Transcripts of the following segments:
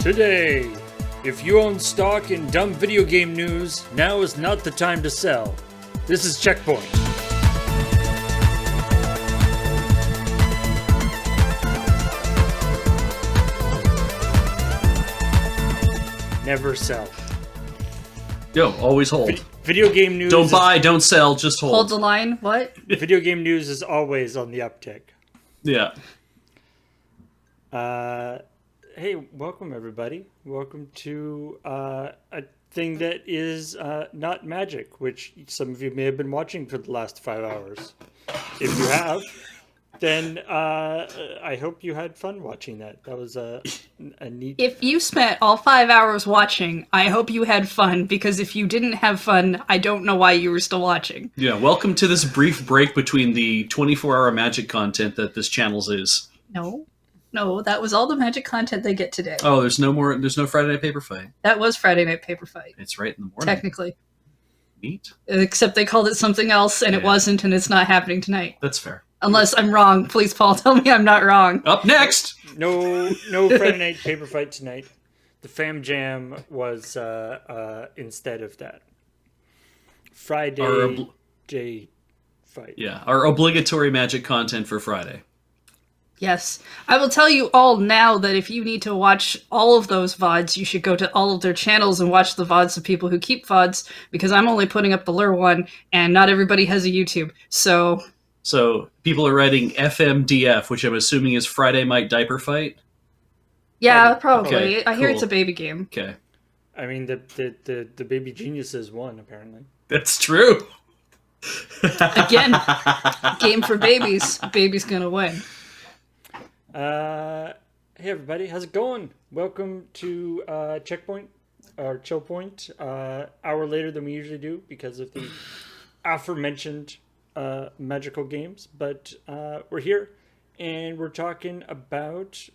Today, if you own stock in dumb video game news, now is not the time to sell. This is CheckPoint. Never sell. Yo, always hold. Video game news. Don't buy, don't sell, just hold. Hold the line. What? Video game news is always on the uptick. Yeah. Hey, welcome everybody. Welcome to a thing that is not magic, which some of you may have been watching for the last 5 hours. If you have, then I hope you had fun watching that. That was a neat... If you spent all 5 hours watching, I hope you had fun, because if you didn't have fun, I don't know why you were still watching. Yeah, welcome to this brief break between the 24-hour magic content that this channel's is. No, that was all the magic content they get today. Oh, there's no Friday Night Paper Fight. That was Friday Night Paper Fight. It's right in the morning. Technically. Neat. Except they called it something else, and it wasn't, and it's not happening tonight. That's fair. Unless I'm wrong. Please, Paul, tell me I'm not wrong. Up next! No Friday Night Paper Fight tonight. The Fam Jam was instead of that. Friday J Fight. Yeah, our obligatory magic content for Friday. Yes. I will tell you all now that if you need to watch all of those VODs, you should go to all of their channels and watch the VODs of people who keep VODs, because I'm only putting up the lure one, and not everybody has a YouTube. So people are writing FMDF, which I'm assuming is Friday Night Diaper Fight? yeah, probably. Okay, I hear cool. it's a baby game. Okay. I mean, the Baby Geniuses won, apparently. That's true. Again, game for babies. Baby's gonna win. Hey everybody, how's it going? Welcome to CheckPoint, or ChillPoint, hour later than we usually do because of the aforementioned magical games, but we're here and we're talking about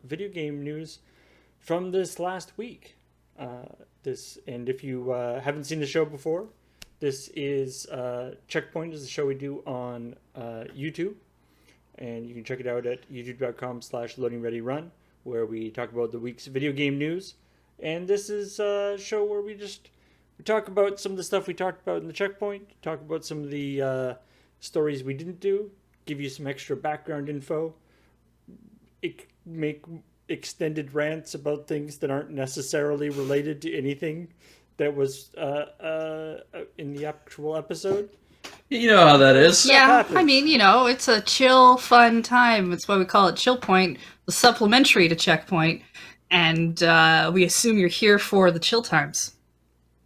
video game news from this last week. And if you haven't seen the show before, this is CheckPoint is the show we do on YouTube. And you can check it out at youtube.com/loadingreadyrun, where we talk about the week's video game news. And this is a show where we talk about some of the stuff we talked about in the checkpoint, talk about some of the stories we didn't do, give you some extra background info, make extended rants about things that aren't necessarily related to anything that was in the actual episode. You know how that is. Yeah, I mean, it's a chill, fun time. That's why we call it ChillPoint, the supplementary to CheckPoint. And we assume you're here for the chill times.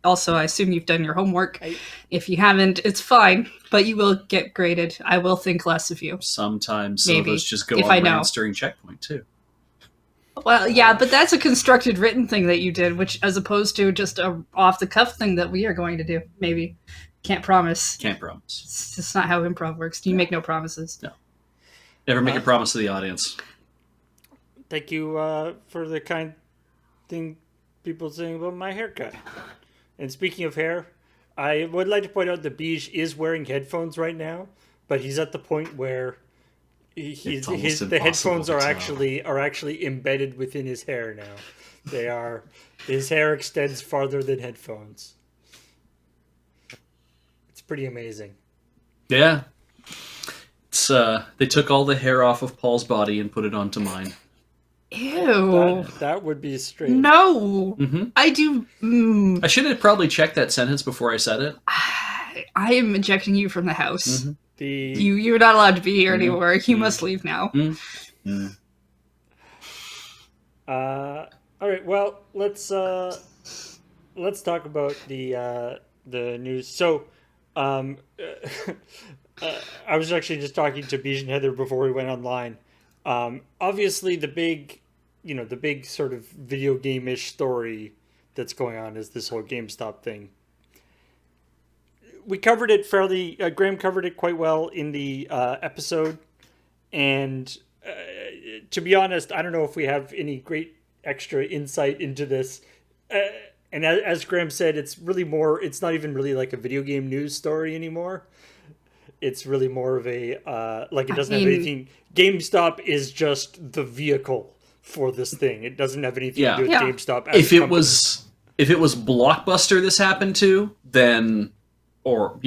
Also, I assume you've done your homework. If you haven't, it's fine, but you will get graded. I will think less of you. Sometimes Maybe, some of us just go if on I know. rants during Checkpoint, too. Well, yeah, but that's a constructed written thing that you did, which as opposed to just a off-the-cuff thing that we are going to do, maybe. Can't promise. Can't promise. It's just not how improv works. You make no promises. No. Never make a promise to the audience. Thank you for the kind thing people saying about my haircut. And speaking of hair, I would like to point out that Beige is wearing headphones right now, but he's at the point where the headphones are actually embedded within his hair now. His hair extends farther than headphones. It's pretty amazing. Yeah. It's they took all the hair off of Paul's body and put it onto mine. Ew. That would be strange. No. Mm-hmm. I do. I should have probably checked that sentence before I said it. I am ejecting you from the house. Mm-hmm. You're not allowed to be here anymore. You must leave now. Mm-hmm. All right. Well, let's talk about the news. So, I was actually just talking to Beige and Heather before we went online. Obviously, the big sort of video game-ish story that's going on is this whole GameStop thing. We covered it Graham covered it quite well in the episode, and to be honest, I don't know if we have any great extra insight into this. And as Graham said, it's not even really like a video game news story anymore. It's really more of a, it doesn't have anything. GameStop is just the vehicle for this thing. It doesn't have anything Yeah. to do with Yeah. GameStop. If it was Blockbuster this happened to, then, or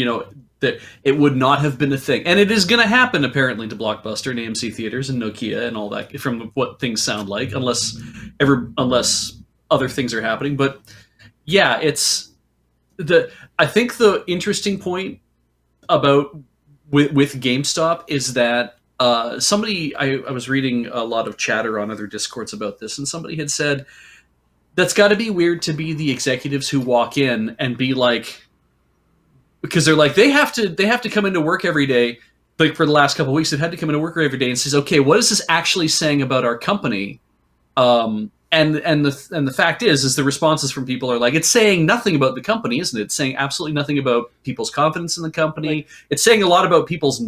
that it would not have been a thing. And it is going to happen apparently to Blockbuster and AMC theaters and Nokia and all that, from what things sound like, unless other things are happening. But yeah, I think the interesting point about with GameStop is that somebody, I was reading a lot of chatter on other Discords about this, and somebody had said that's got to be weird to be the executives who walk in and be like, because they're like, they have to come into work every day. Like for the last couple of weeks, they've had to come into work every day and says, okay, what is this actually saying about our company? And the fact is the responses from people are like, it's saying nothing about the company, isn't it? It's saying absolutely nothing about people's confidence in the company. It's saying a lot about people's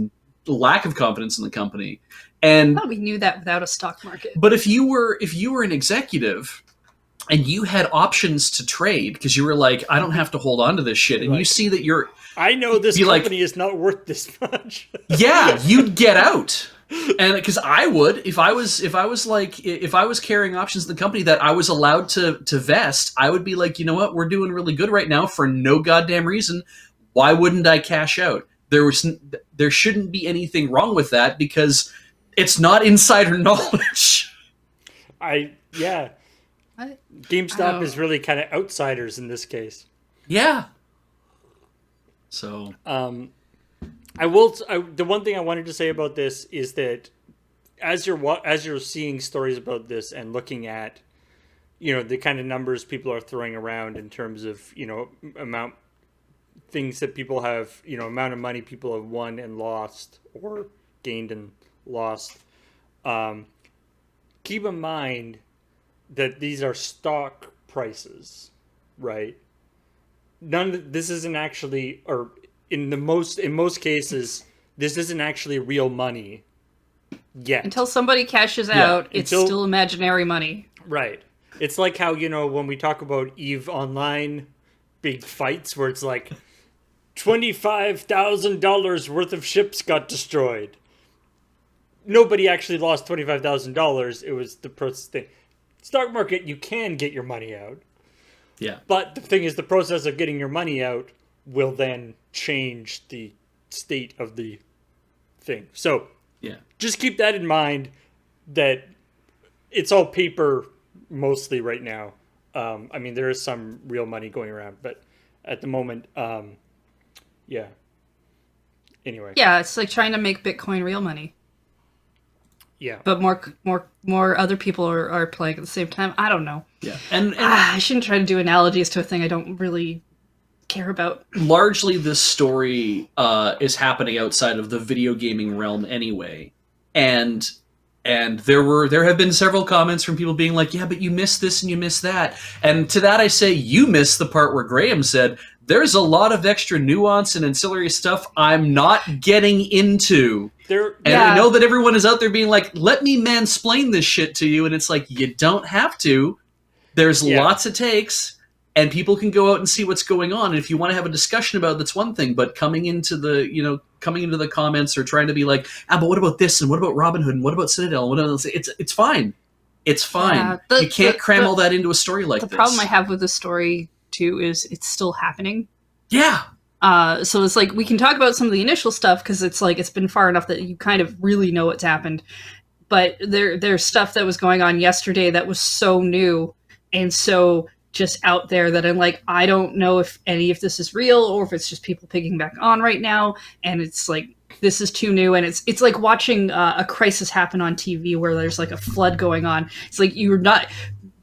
lack of confidence in the company. And we knew that without a stock market. but if you were an executive and you had options to trade because you were like, I don't have to hold on to this shit, and you see that I know this company is not worth this much. yeah, you'd get out. And because I would, if I was carrying options in the company that I was allowed to vest, I would be like, you know what, we're doing really good right now for no goddamn reason. Why wouldn't I cash out? There shouldn't be anything wrong with that because it's not insider knowledge. GameStop is really kind of outsiders in this case. Yeah. So the one thing I wanted to say about this is that as you're seeing stories about this and looking at the kind of numbers people are throwing around in terms of amount things that people have amount of money people have won and lost or gained and lost, keep in mind that these are stock prices, right? This isn't actually, or in most cases, this isn't actually real money yet. Until somebody cashes out, it's still imaginary money. Right. It's like how, when we talk about EVE Online big fights where it's like $25,000 worth of ships got destroyed. Nobody actually lost $25,000. It was the process thing. Stock market, you can get your money out. yeah. But the thing is, the process of getting your money out will then change the state of the thing. So Yeah. just keep that in mind, that it's all paper mostly right now. I mean, there is some real money going around, but at the moment, yeah. Anyway. Yeah, it's like trying to make Bitcoin real money. Yeah. But more other people are playing at the same time. I don't know. Yeah. And I shouldn't try to do analogies to a thing I don't really care about. largely this story is happening outside of the video gaming realm anyway. And there have been several comments from people being like, yeah, but you missed this and you missed that. And to that I say, you missed the part where Graham said, there's a lot of extra nuance and ancillary stuff I'm not getting into. I know that everyone is out there being like, let me mansplain this shit to you. And it's like, you don't have to. There's lots of takes, and people can go out and see what's going on. And if you want to have a discussion about it, that's one thing. But coming into the comments or trying to be like, but what about this? And what about Robinhood? And what about Citadel? And what else? It's fine. It's fine. Yeah, you can't cram all that into a story like this. The problem I have with this story, too, is it's still happening. Yeah. So it's like, we can talk about some of the initial stuff because it's like, it's been far enough that you kind of really know what's happened. But there's stuff that was going on yesterday that was so new and so just out there that I'm like, I don't know if any of this is real or if it's just people picking back on right now. And it's like, this is too new. And it's like watching a crisis happen on TV where there's like a flood going on. It's like, you're not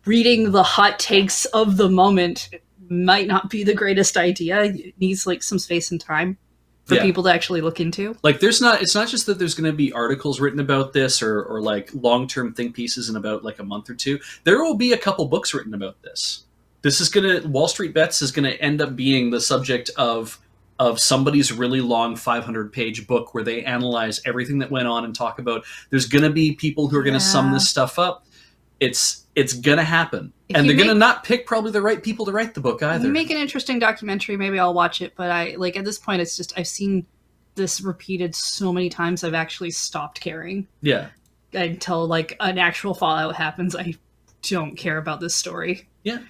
reading the hot takes of the moment. Might not be the greatest idea. It needs like some space and time for people to actually look into. Like it's not just that there's going to be articles written about this or like long-term think pieces in about like a month or two. There will be a couple books written about this. Wall Street Bets is going to end up being the subject of somebody's really long 500-page book where they analyze everything that went on and talk about, there's going to be people who are going to sum this stuff up. It's going to happen. And they're going to not pick probably the right people to write the book either. You make an interesting documentary, maybe I'll watch it. But at this point, it's just, I've seen this repeated so many times, I've actually stopped caring. Yeah. until like an actual fallout happens, I don't care about this story. Yeah.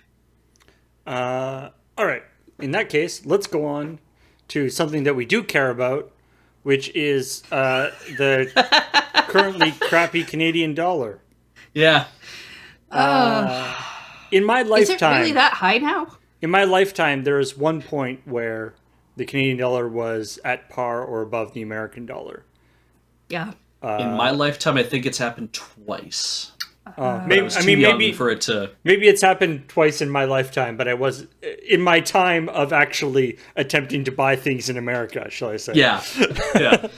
All right. In that case, let's go on to something that we do care about, which is the currently crappy Canadian dollar. Yeah. In my lifetime, Is it really that high now? in my lifetime, there is one point where the Canadian dollar was at par or above the American dollar. Yeah. In my lifetime, I think it's happened twice. Maybe, I mean, maybe for it to. Maybe it's happened twice in my lifetime, but I was in my time of actually attempting to buy things in America, shall I say? Yeah. Yeah.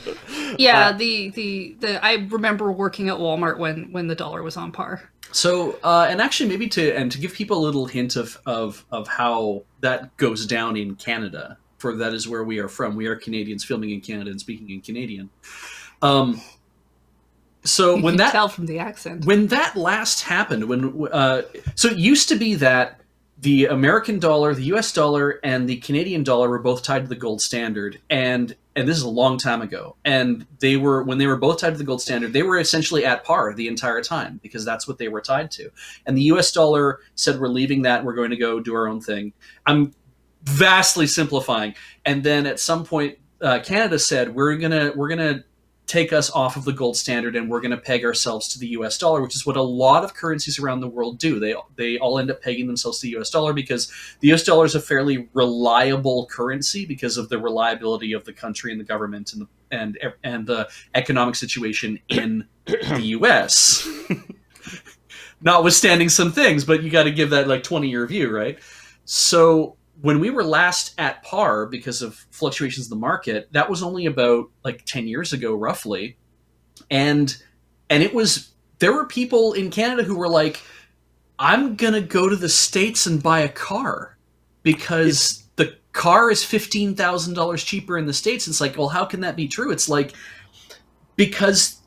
Yeah, the I remember working at Walmart when the dollar was on par. So, and actually, maybe to give people a little hint of how that goes down in Canada, for that is where we are from. We are Canadians filming in Canada and speaking in Canadian. So You when can that tell from the accent. when that last happened, so it used to be that the American dollar, the U.S. dollar, and the Canadian dollar were both tied to the gold standard, and this is a long time ago. And when they were both tied to the gold standard, they were essentially at par the entire time because that's what they were tied to. And the U.S. dollar said, "We're leaving that. We're going to go do our own thing." I'm vastly simplifying. And then at some point, Canada said, "We're gonna take us off of the gold standard and we're going to peg ourselves to the US dollar," which is what a lot of currencies around the world do. They all end up pegging themselves to the US dollar because the US dollar is a fairly reliable currency because of the reliability of the country and the government and the economic situation in the US. Notwithstanding some things, but you got to give that like 20-year view, right? So when we were last at par because of fluctuations in the market, that was only about like 10 years ago, roughly. And there were people in Canada who were like, "I'm going to go to the States and buy a car because the car is $15,000 cheaper in the States." It's like, well, how can that be true? It's like, because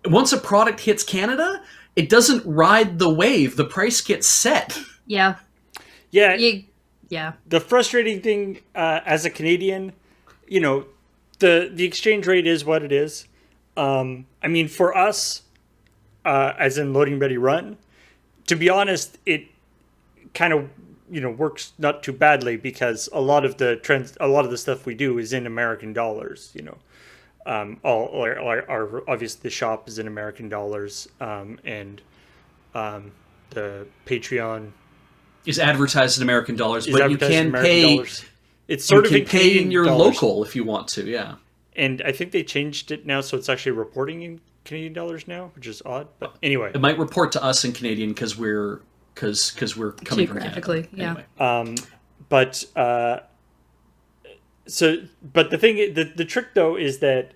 once a product hits Canada, it doesn't ride the wave. The price gets set. Yeah. Yeah. Yeah. The frustrating thing as a Canadian, the exchange rate is what it is. I mean, for us, as in loading ready run, to be honest, it kind of works not too badly because a lot of the stuff we do is in American dollars. All our obviously the shop is in American dollars, and the Patreon is advertised in American dollars, is but you advertised in can American pay. dollars. It's sort of you in can pay Canadian in your dollars. local if you want to. Yeah. And I think they changed it now, so it's actually reporting in Canadian dollars now, which is odd. But anyway, It might report to us in Canadian because we're coming from Canada. Geographically, yeah. Anyway. but the thing, the trick though is that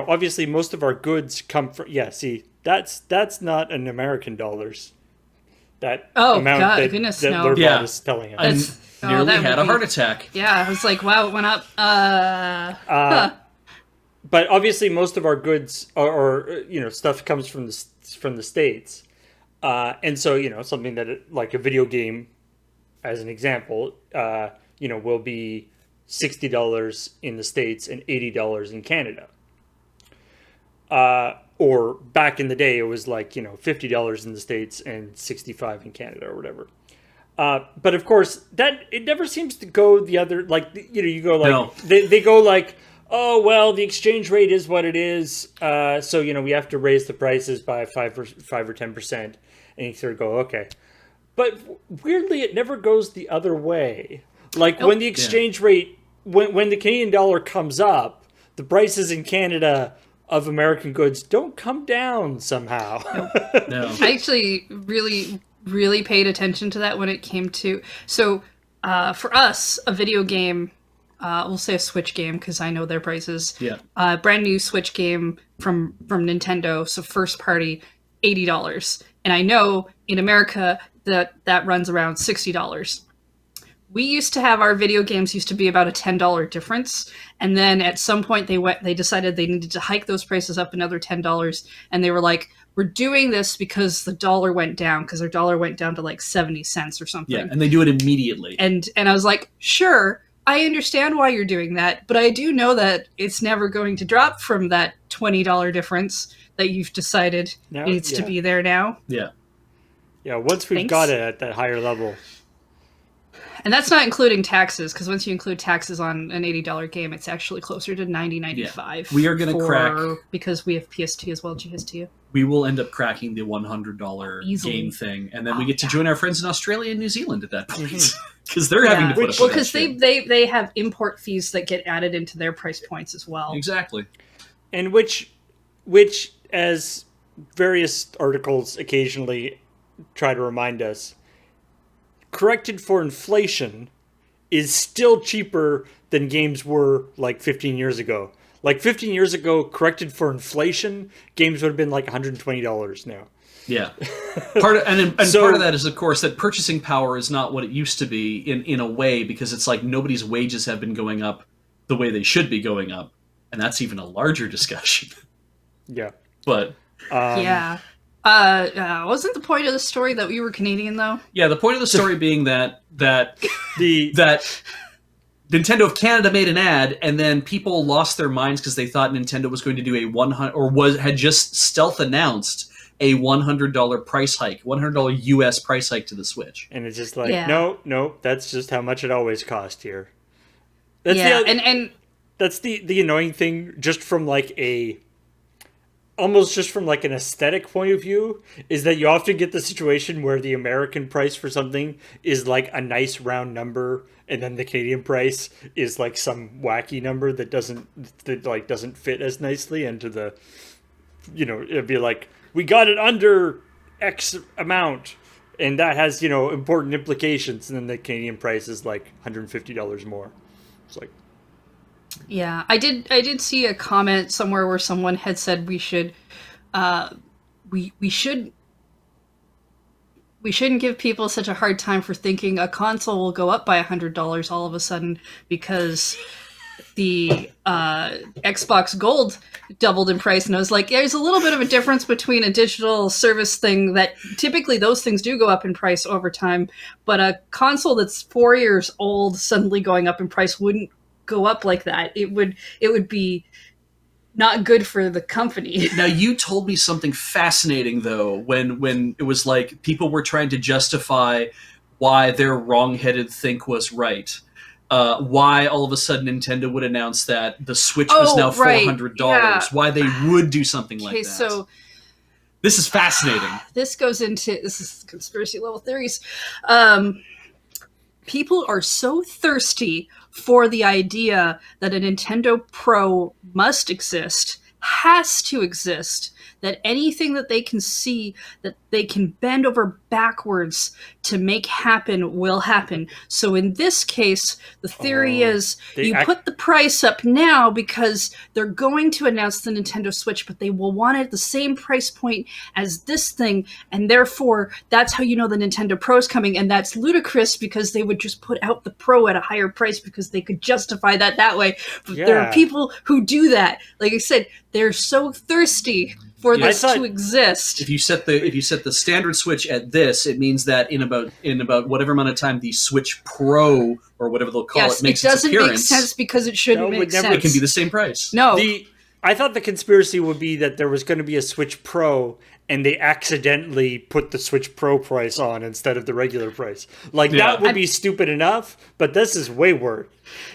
obviously most of our goods come from. Yeah, see, that's not in American dollars. That amount God, that, goodness, that no. Lord Yeah. Rod is telling us. I That's- nearly that had would a heart be- attack. Yeah, I was like, wow, it went up. But obviously, most of our goods or stuff comes from the States, and so something that like a video game, as an example, will be $60 in the States and $80 in Canada. Or back in the day, it was like $50 in the States and $65 in Canada or whatever. But of course, that it never seems to go the other. Like you go like No. they go like, oh well, the exchange rate is what it is. So we have to raise the prices by 5 or 10%, and you sort of go okay. But weirdly, it never goes the other way. Like when the exchange rate, when the Canadian dollar comes up, the prices in Canada of American goods don't come down somehow. No. I actually really paid attention to that when it came to. So for us, a video game, we'll say a Switch game because I know their prices. Yeah. Brand new Switch game from Nintendo, so first party, $80. And I know in America that runs around $60. We used to have our video games used to be about a $10 difference, and then at some point they decided they needed to hike those prices up another $10, and they were like, "We're doing this because the dollar went down because their dollar went down to like 70 cents or something." Yeah, and they do it immediately. And I was like, "Sure, I understand why you're doing that, but I do know that it's never going to drop from that $20 difference that you've decided Now, needs to yeah. be there now. Yeah. Yeah, once we've Thanks. got it at that higher level. And that's not including taxes, because once you include taxes on an $80 game, it's actually closer to $90.95. We are gonna crack- because we have PST as well, GST. We will end up cracking the $100 Easily. game thing, and then we Oh, get to yeah. join our friends in Australia and New Zealand at that point. Because they're having to put up with Well, that because shit. they have import fees that get added into their price points as well. Exactly. And which, as various articles occasionally try to remind us, corrected for inflation is still cheaper than games were like 15 years ago. Like 15 years ago, corrected for inflation, games would have been like $120 now. Yeah. Part of, So- part of that is, of course, that purchasing power is not what it used to be in a way, because it's like nobody's wages have been going up the way they should be going up. And that's even a larger discussion. Yeah. But Yeah. Wasn't the point of the story that we were Canadian, though? yeah, the point of the story being that The Nintendo of Canada made an ad, and then people lost their minds because they thought Nintendo was going to do a had just stealth announced a $100 price hike, $100 US price hike to the Switch. and it's just like, Yeah. no, that's just how much it always cost here. That's Yeah, the, and that's the annoying thing, just from like almost just from like an aesthetic point of view, is that you often get the situation where the American price for something is like a nice round number, and then the Canadian price is like some wacky number that doesn't fit as nicely into the, it'd be like, we got it under X amount, and that has important implications, and then the Canadian price is like $150 more. It's like, yeah, I did see a comment somewhere where someone had said we shouldn't give people such a hard time for thinking a console will go up by $100 all of a sudden because the Xbox Gold doubled in price. And I was like, there's a little bit of a difference between a digital service thing that typically those things do go up in price over time, but a console that's 4 years old suddenly going up in price wouldn't go up like that. It would be not good for the company. Now, you told me something fascinating, though, when it was like people were trying to justify why their wrong-headed think was right. Why all of a sudden Nintendo would announce that the Switch was now $400. Yeah. Why they would do something like Okay, that. so This is fascinating. this is conspiracy level theories. People are so thirsty for the idea that a Nintendo Pro must exist, has to exist, that anything that they can see that they can bend over backwards to make happen will happen. So in this case, the theory is you put the price up now because they're going to announce the Nintendo Switch, but they will want it at the same price point as this thing, and therefore that's how you know the Nintendo Pro is coming, and that's ludicrous because they would just put out the Pro at a higher price because they could justify that way. But there are people who do that. Like I said, they're so thirsty for this to exist. If you set the standard Switch at this, it means that in about whatever amount of time the Switch Pro or whatever they'll call it makes its appearance, it doesn't make sense because it shouldn't make sense. It can be the same price. No. I thought the conspiracy would be that there was going to be a Switch Pro and they accidentally put the Switch Pro price on instead of the regular price. Like, that would be stupid enough, but this is way worse.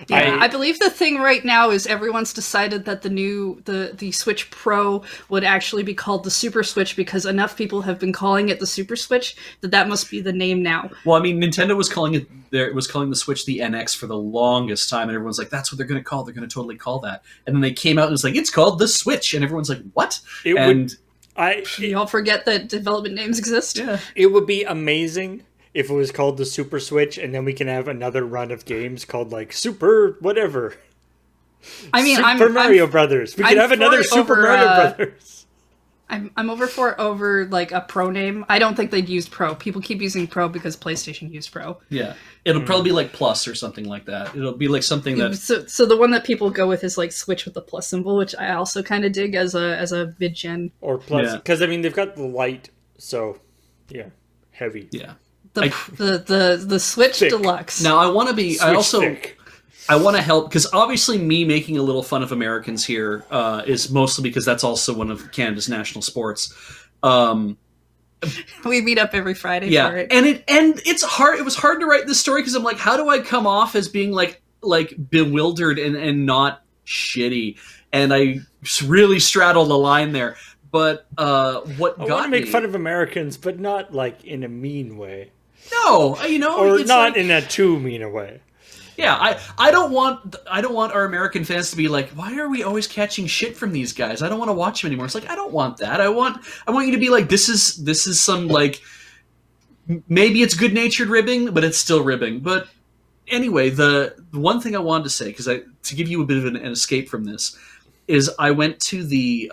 Yeah, I believe the thing right now is everyone's decided that the Switch Pro would actually be called the Super Switch because enough people have been calling it the Super Switch that must be the name now. Well, I mean, Nintendo was calling the Switch the NX for the longest time, and everyone's like, "That's what they're going to call. They're going to totally call that." And then they came out and it was like, "It's called the Switch," and everyone's like, "What?" You all forget that development names exist. Yeah, it would be amazing if it was called the Super Switch, and then we can have another run of games called like Super whatever. I mean, Super Mario Brothers. We could have another Super Mario Brothers. I'm over like a Pro name. I don't think they'd use Pro. People keep using Pro because PlayStation used Pro. Yeah, it'll probably be like Plus or something like that. It'll be like something that. So the one that people go with is like Switch with the plus symbol, which I also kind of dig as a mid-gen or Plus, because I mean they've got the light, so yeah, heavy. Yeah. The Switch thick. Deluxe. Now I want to be. Switch thick. I want to help because obviously me making a little fun of Americans here is mostly because that's also one of Canada's national sports. We meet up every Friday Yeah, for it. and it's hard. It was hard to write this story because I'm like, how do I come off as being like bewildered and not shitty? And I really straddled the line there. But what I got want to make me, fun of Americans, but not like in a mean way, no, you know, or it's not like, in a too mean a way. yeah, I don't want our American fans to be like, why are we always catching shit from these guys? I don't want to watch them anymore. It's like I don't want that. I want you to be like, this is some like, maybe it's good natured ribbing, but it's still ribbing. But anyway, the one thing I wanted to say, because to give you a bit of an escape from this, is I went to the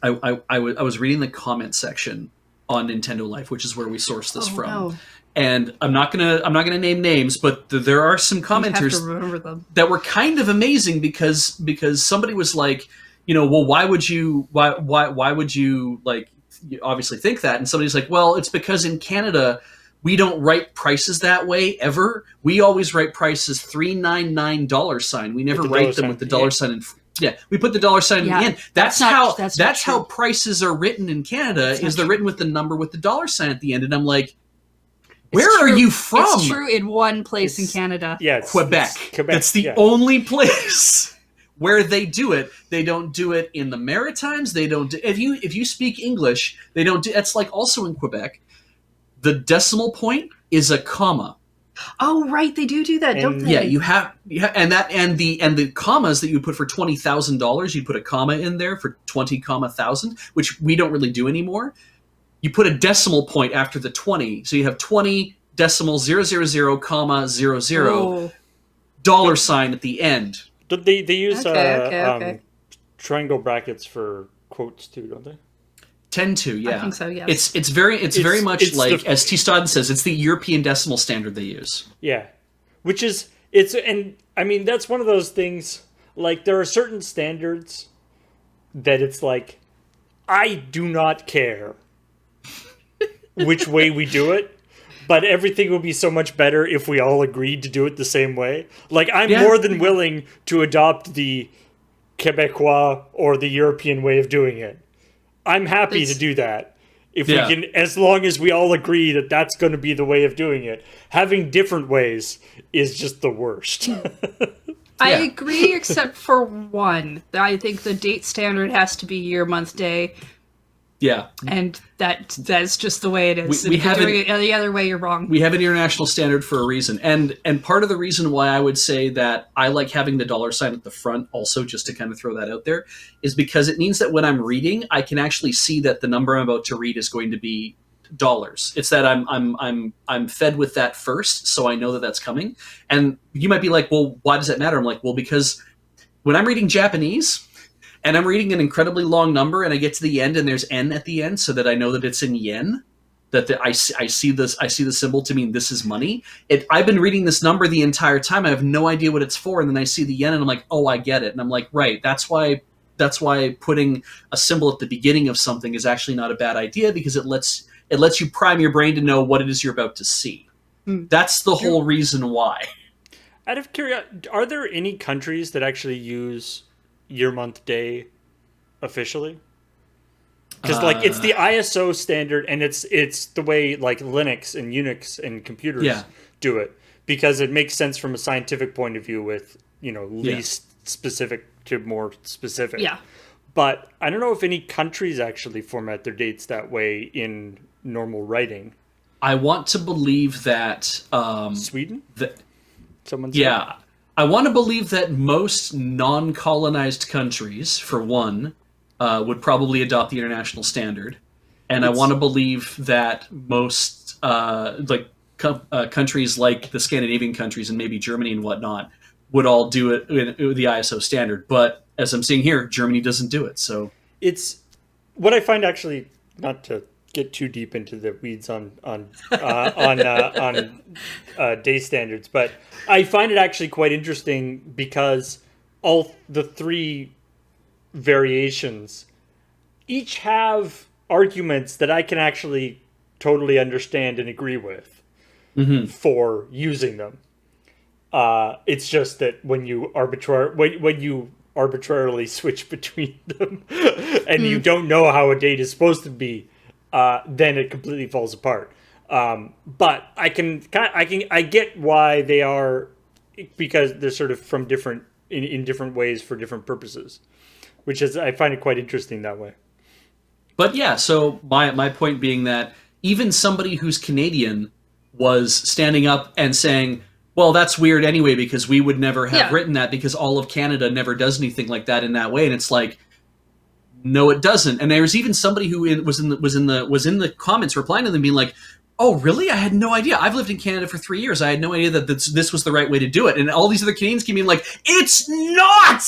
I was reading the comment section on Nintendo Life, which is where we source this from. No. And I'm not gonna name names, but there are some You have commenters to remember them. that were kind of amazing because somebody was like, well, why would you like, you obviously think that, and somebody's like, well, it's because in Canada we don't write prices that way ever. We always write prices $399 We never write them with the dollar sign. Yeah, we put the dollar sign in the end. That's how prices are written in Canada. Is they're written with the number with the dollar sign at the end, and I'm like, where are you from? It's true in one place in Canada. Yeah, Quebec. That's the only place where they do it. They don't do it in the Maritimes. They don't do, if you speak English, they don't do. That's like also in Quebec. The decimal point is a comma. Oh, right, they do that, don't they? Yeah, you have and the commas that you put for $20,000, you put a comma in there for 20, thousand, which we don't really do anymore. You put a decimal point after the 20, so you have 20 decimal 000, comma 00, dollar sign at the end. They use Okay. triangle brackets for quotes too, don't they? Tend to, yeah. I think so, yes. It's very much like, as T. Stodden says, it's the European decimal standard they use. Yeah, which is and I mean that's one of those things. Like there are certain standards that it's like, I do not care which way we do it, but everything would be so much better if we all agreed to do it the same way. Like I'm more than willing to adopt the Quebecois or the European way of doing it. I'm happy to do that. If we can, as long as we all agree that that's going to be the way of doing it. Having different ways is just the worst. I agree, except for one. I think the date standard has to be year, month, day. Yeah. And that's just the way it is. We if you're have doing it the other way, you're wrong. We have an international standard for a reason. And part of the reason why I would say that I like having the dollar sign at the front also, just to kind of throw that out there, is because it means that when I'm reading, I can actually see that the number I'm about to read is going to be dollars. It's that I'm fed with that first, so I know that that's coming. And you might be like, well, why does that matter? I'm like, well, because when I'm reading Japanese and I'm reading an incredibly long number and I get to the end and there's N at the end, so that I know that it's in yen, that I see the symbol to mean this is money. I've been reading this number the entire time. I have no idea what it's for, and then I see the yen and I'm like, oh, I get it. And I'm like, right, that's why putting a symbol at the beginning of something is actually not a bad idea, because it lets you prime your brain to know what it is you're about to see. That's the whole reason why. Out of curiosity, are there any countries that actually use year, month, day officially? Because like it's the ISO standard, and it's the way like Linux and Unix and computers do it, because it makes sense from a scientific point of view with least specific to more specific. Yeah. But I don't know if any countries actually format their dates that way in normal writing. I want to believe that Sweden? Someone said? Yeah. I want to believe that most non-colonized countries, for one, would probably adopt the international standard. And I want to believe that most countries like the Scandinavian countries and maybe Germany and whatnot would all do it in the ISO standard. But as I'm seeing here, Germany doesn't do it. So it's what I find, actually, not to get too deep into the weeds on day standards, but I find it actually quite interesting because all the three variations each have arguments that I can actually totally understand and agree with for using them. It's just that when you arbitrarily switch between them, and you don't know how a date is supposed to be, then it completely falls apart. But I get why they are, because they're sort of from different in different ways for different purposes, which is, I find it quite interesting that way. But yeah, so my point being that even somebody who's Canadian was standing up and saying, well, that's weird anyway, because we would never have written that, because all of Canada never does anything like that in that way. And it's like, no, it doesn't. And there's even somebody who was in the comments replying to them, being like, oh, really? I had no idea. I've lived in Canada for 3 years. I had no idea that this was the right way to do it. And all these other Canadians came in like, it's not!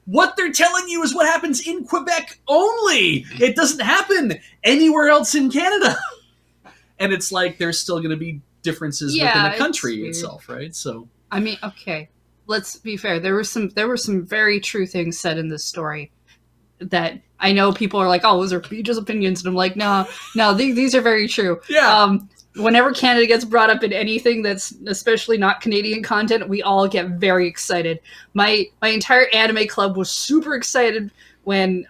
What they're telling you is what happens in Quebec only. It doesn't happen anywhere else in Canada. And it's like, there's still going to be differences within the country itself, right? So, I mean, okay, let's be fair. There were some very true things said in this story that I know people are like, oh, those are Beej's opinions, and I'm like, no, these are very true. Yeah. Whenever Canada gets brought up in anything that's especially not Canadian content, we all get very excited. My entire anime club was super excited when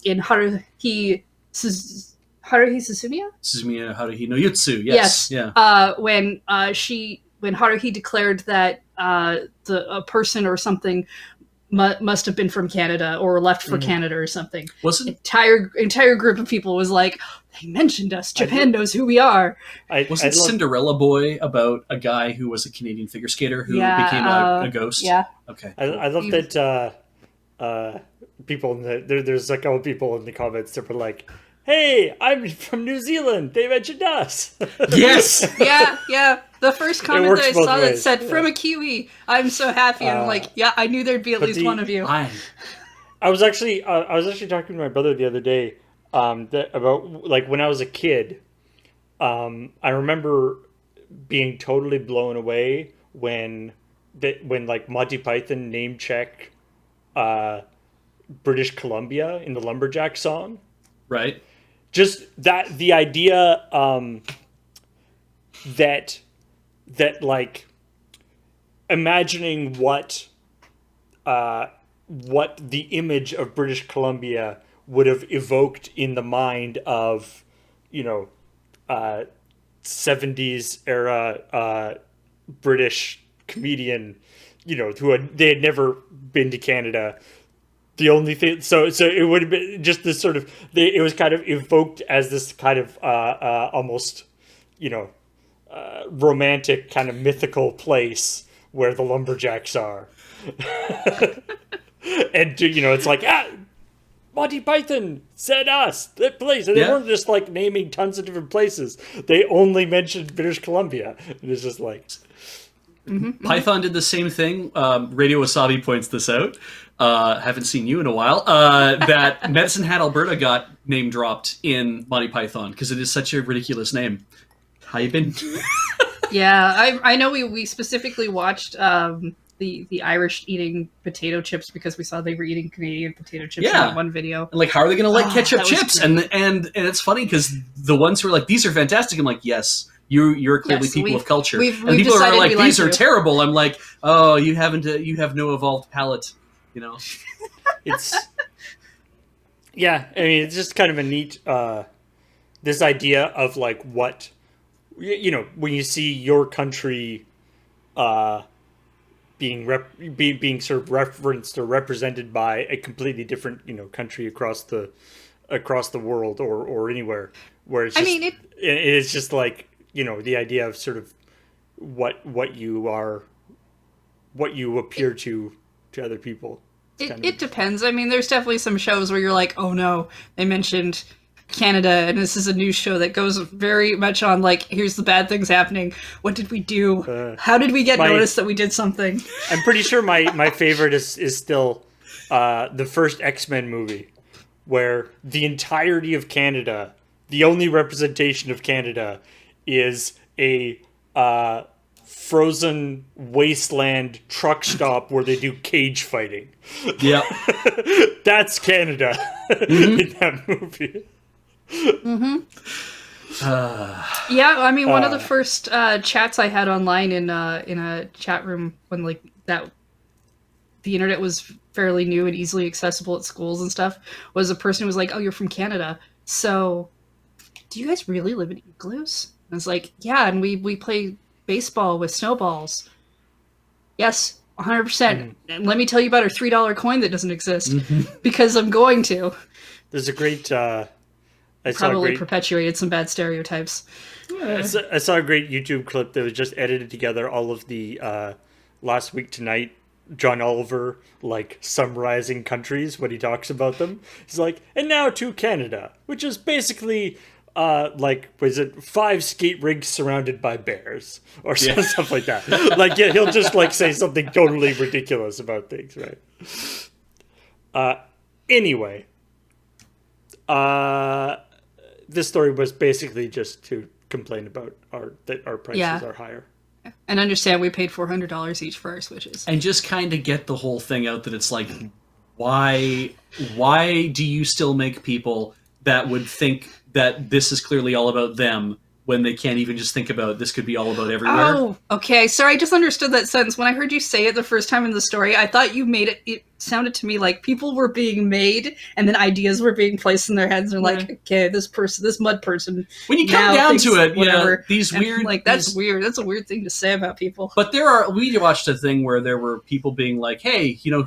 in Haruhi Suzumiya? Suzumiya Haruhi no Yutsu, yes. Yeah. When Haruhi declared that a person or something must have been from Canada or left for Canada or something. Entire group of people was like, they mentioned us. Japan knows who we are. Wasn't Cinderella Boy about a guy who was a Canadian figure skater who became a ghost? Yeah. Okay. I love that people there's a couple people in the comments that were like, hey, I'm from New Zealand. They mentioned us. Yes. Yeah. The first comment that I saw that said, from a Kiwi, I'm so happy. And I'm like, yeah, I knew there'd be at least one of you. I was actually talking to my brother the other day about, like, when I was a kid. I remember being totally blown away when like Monty Python name checked British Columbia in the Lumberjack song. Right. Just the idea that like imagining what the image of British Columbia would have evoked in the mind of, 70s era British comedian, they had never been to Canada. The only thing, so it would have been just this sort of, it was kind of evoked as this kind of almost, romantic kind of mythical place where the lumberjacks are. And, it's like, Monty Python said us, that place. And they weren't just like naming tons of different places. They only mentioned British Columbia. And it's just like... Python did the same thing. Radio Wasabi points this out. Haven't seen you in a while. That Medicine Hat, Alberta got name dropped in Monty Python because it is such a ridiculous name. How you been? Yeah, I know we specifically watched the Irish eating potato chips because we saw they were eating Canadian potato chips in that one video. And like, how are they going to like ketchup chips? And it's funny because the ones who are like, these are fantastic. I'm like, yes. You're clearly people of culture. We've and people are like, these are you. Terrible. I'm like, oh, you have no evolved palate, It's yeah. I mean, it's just kind of a neat this idea of like what when you see your country being sort of referenced or represented by a completely different country across the world or anywhere, where it's just, it's just like. The idea of sort of what you appear to other people. It depends. I mean, there's definitely some shows where you're like, oh no, they mentioned Canada, and this is a news show that goes very much on like, here's the bad things happening. What did we do? How did we get noticed that we did something? I'm pretty sure my favorite is still the first X-Men movie, where the entirety of Canada, the only representation of Canada, is a frozen wasteland truck stop where they do cage fighting. Yeah. That's Canada in that movie. Yeah, I mean, one of the first chats I had online in a chat room when like that the internet was fairly new and easily accessible at schools and stuff was a person who was like, "Oh, you're from Canada, so do you guys really live in igloos?" And I was like, "Yeah, and we play baseball with snowballs." Yes, 100%. And let me tell you about our $3 coin that doesn't exist because I'm going to. There's a great. Probably perpetuated some bad stereotypes. I saw a great YouTube clip that was just edited together all of the Last Week Tonight John Oliver like summarizing countries when he talks about them. He's like, and now to Canada, which is basically like, was it 5 skate rinks surrounded by bears or stuff like that. Like, yeah, he'll just like say something totally ridiculous about things, right? Anyway, this story was basically just to complain about that our prices are higher. And understand we paid $400 each for our Switches. And just kind of get the whole thing out that it's like, why do you still make people that would think that this is clearly all about them when they can't even just think about this could be all about everywhere? Oh, okay. Sorry, I just understood that sentence. When I heard you say it the first time in the story, I thought you made it sounded to me like people were being made and then ideas were being placed in their heads. They're like, okay, this mud person. When you come down to it, whatever. These weird... Like, that's weird. That's a weird thing to say about people. But we watched a thing where there were people being like, hey, you know,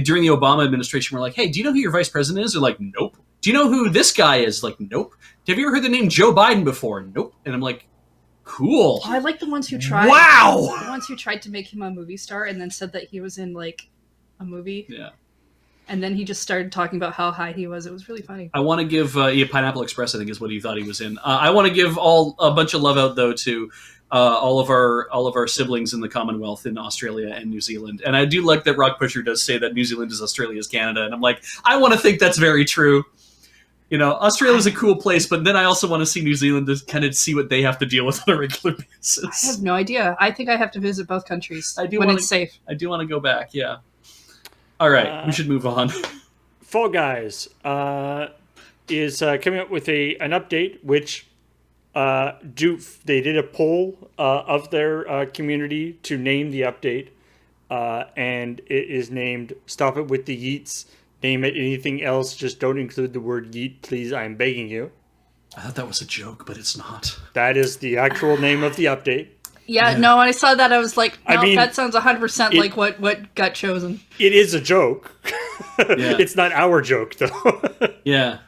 during the Obama administration, we're like, hey, do you know who your vice president is? They're like, nope. Do you know who this guy is? Like, nope. Have you ever heard the name Joe Biden before? Nope. And I'm like, cool. Oh, I like the ones who tried. Wow. The ones who tried to make him a movie star and then said that he was in like a movie. Yeah. And then he just started talking about how high he was. It was really funny. I want to give Pineapple Express, I think, is what he thought he was in. I want to give a bunch of love out though to all of our siblings in the Commonwealth in Australia and New Zealand. And I do like that Rock Pusher does say that New Zealand is Australia's Canada, and I'm like, I want to think that's very true. You know, Australia's a cool place, but then I also want to see New Zealand to kind of see what they have to deal with on a regular basis. I have no idea. I think I have to visit both countries when it's safe. I do want to go back, yeah. All right, we should move on. Fall Guys is coming up with an update, which they did a poll of their community to name the update, and it is named "Stop It with the Yeets." Name it anything else, just don't include the word yeet, please, I'm begging you. I thought that was a joke, but it's not. That is the actual name of the update. Yeah, no, when I saw that, I was like, no, that sounds 100% like what got chosen. It is a joke. It's not our joke, though. Yeah.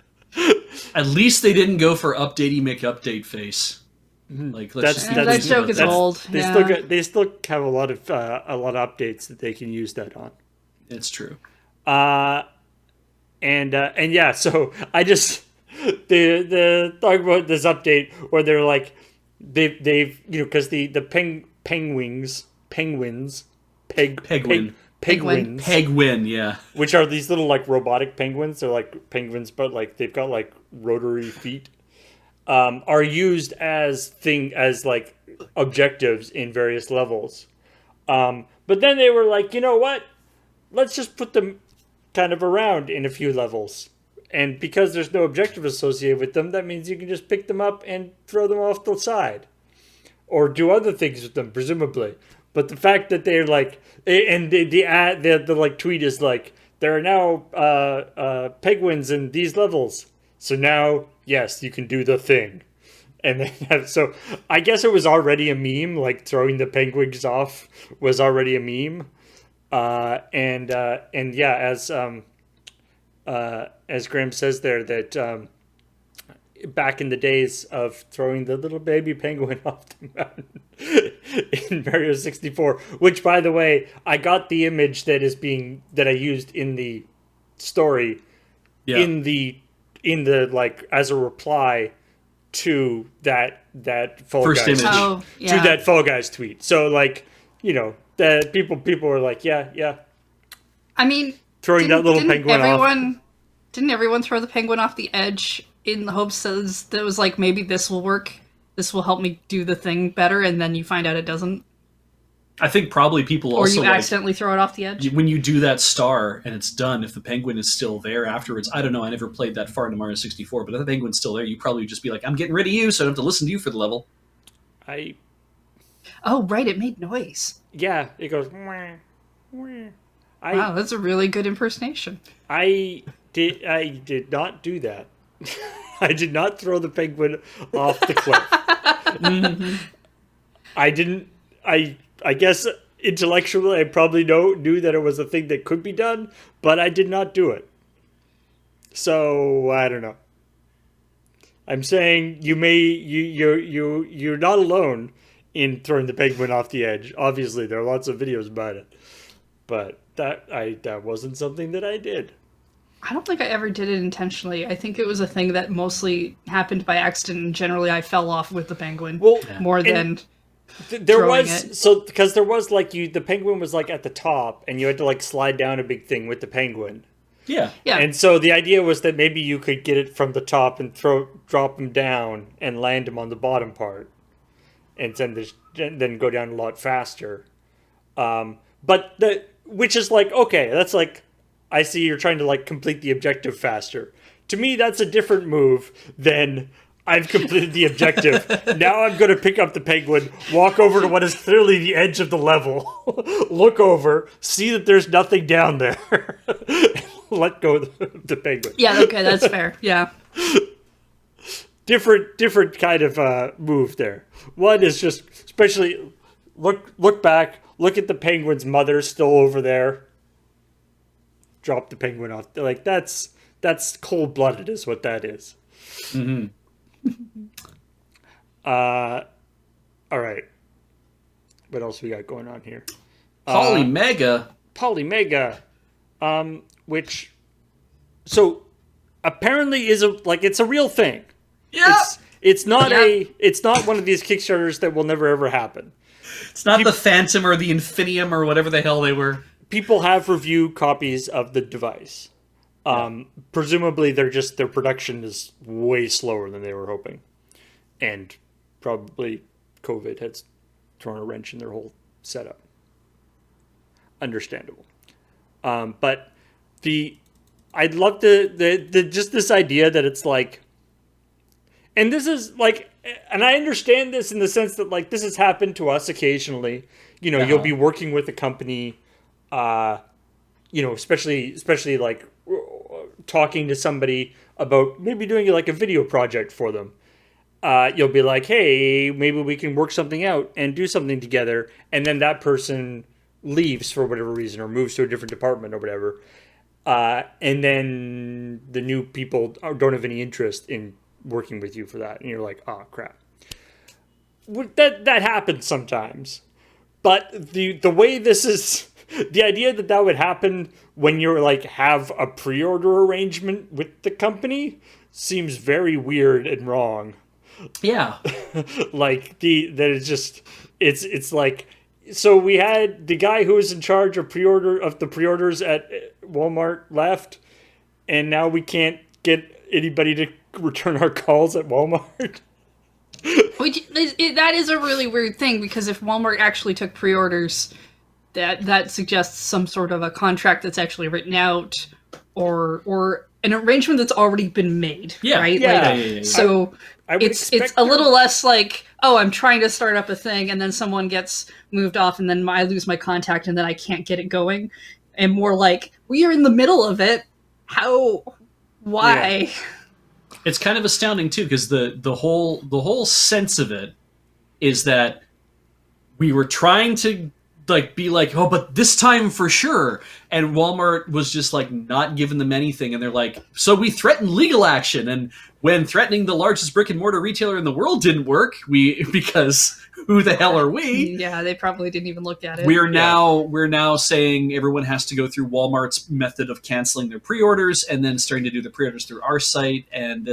At least they didn't go for updatey McUpdate face. Like, that joke is old. They still have a lot of updates that they can use that on. It's true. And yeah, so I just the talk about this update where they're like they've you know, because the penguins, yeah, which are these little like robotic penguins. They're like penguins, but like they've got like rotary feet. Are used as like objectives in various levels. But then they were like, you know what? Let's just put them kind of around in a few levels. And because there's no objective associated with them, that means you can just pick them up and throw them off the side. Or do other things with them, presumably. But the fact that they're like, and the like tweet is like, there are now penguins in these levels. So now, yes, you can do the thing. And then, so I guess it was already a meme, like throwing the penguins off was already a meme. And yeah, as Graham says there, that back in the days of throwing the little baby penguin off the mountain in Mario 64, which, by the way, I got the image that I used in the story in the like as a reply to that Fall first Guys image to that Fall Guys tweet. So like, you know, that people were like, yeah. I mean, throwing that little penguin off. Didn't everyone throw the penguin off the edge in the hopes that it was like, maybe this will work, this will help me do the thing better, and then you find out it doesn't? I think probably people Or also you like, accidentally throw it off the edge. when you do that star and it's done, if the penguin is still there afterwards, I don't know, I never played that far into Mario 64, but if the penguin's still there, you probably just be like, I'm getting rid of you, so I don't have to listen to you for the level. Oh, right, it made noise. Yeah, it goes. Wah, wah. Wow, that's a really good impersonation. I did not do that. I did not throw the penguin off the cliff. I didn't. I guess intellectually I probably knew that it was a thing that could be done, but I did not do it. So I don't know. I'm saying you're not alone in throwing the penguin off the edge. Obviously, there are lots of videos about it, but that wasn't something that I did. I don't think I ever did it intentionally. I think it was a thing that mostly happened by accident, and generally I fell off with the penguin more than there throwing was it. because there was like the penguin was like at the top, and you had to like slide down a big thing with the penguin. Yeah. Yeah. And so the idea was that maybe you could get it from the top and drop him down and land him on the bottom part, and then go down a lot faster. Which is like, okay, that's like, I see you're trying to like complete the objective faster. To me, that's a different move than I've completed the objective. Now I'm going to pick up the penguin, walk over to what is clearly the edge of the level, look over, see that there's nothing down there, let go of the penguin. Yeah, okay, that's fair. Yeah. Different kind of move there. One is just, especially, look back, look at the penguin's mother still over there. Drop the penguin off. Like, that's cold-blooded is what that is. Mm-hmm. All right. What else we got going on here? Polymega. Polymega, which, so apparently it's a real thing. Yeah. It's not one of these Kickstarters that will never ever happen. It's not the Phantom or the Infinium or whatever the hell they were. People have review copies of the device. Presumably their production is way slower than they were hoping. And probably COVID has thrown a wrench in their whole setup. Understandable. But I'd love the just this idea that it's like, and this is like, and I understand this in the sense that like this has happened to us occasionally. You know, you'll be working with a company, especially like talking to somebody about maybe doing like a video project for them. You'll be like, hey, maybe we can work something out and do something together. And then that person leaves for whatever reason or moves to a different department or whatever. And then the new people don't have any interest in working with you for that. And you're like, oh, crap. That happens sometimes. But the way this is, the idea that would happen when you're like have a pre-order arrangement with the company seems very weird and wrong. Yeah. Like it's like, so we had the guy who was in charge of the pre-orders at Walmart left, and now we can't get anybody to return our calls at Walmart. That is a really weird thing, because if Walmart actually took pre-orders, that suggests some sort of a contract that's actually written out, or an arrangement that's already been made. Yeah. Right? Yeah. Yeah. So it's a little less like, oh, I'm trying to start up a thing, and then someone gets moved off, and then I lose my contact, and then I can't get it going. And more like, we are in the middle of it. How? Why? Yeah. It's kind of astounding too, because the whole sense of it is that we were trying to like be like, oh, but this time for sure, and Walmart was just like not giving them anything, and they're like, so we threatened legal action, and when threatening the largest brick and mortar retailer in the world didn't work, because who the hell are we? Yeah, they probably didn't even look at it. We're now saying everyone has to go through Walmart's method of canceling their pre-orders and then starting to do the pre-orders through our site and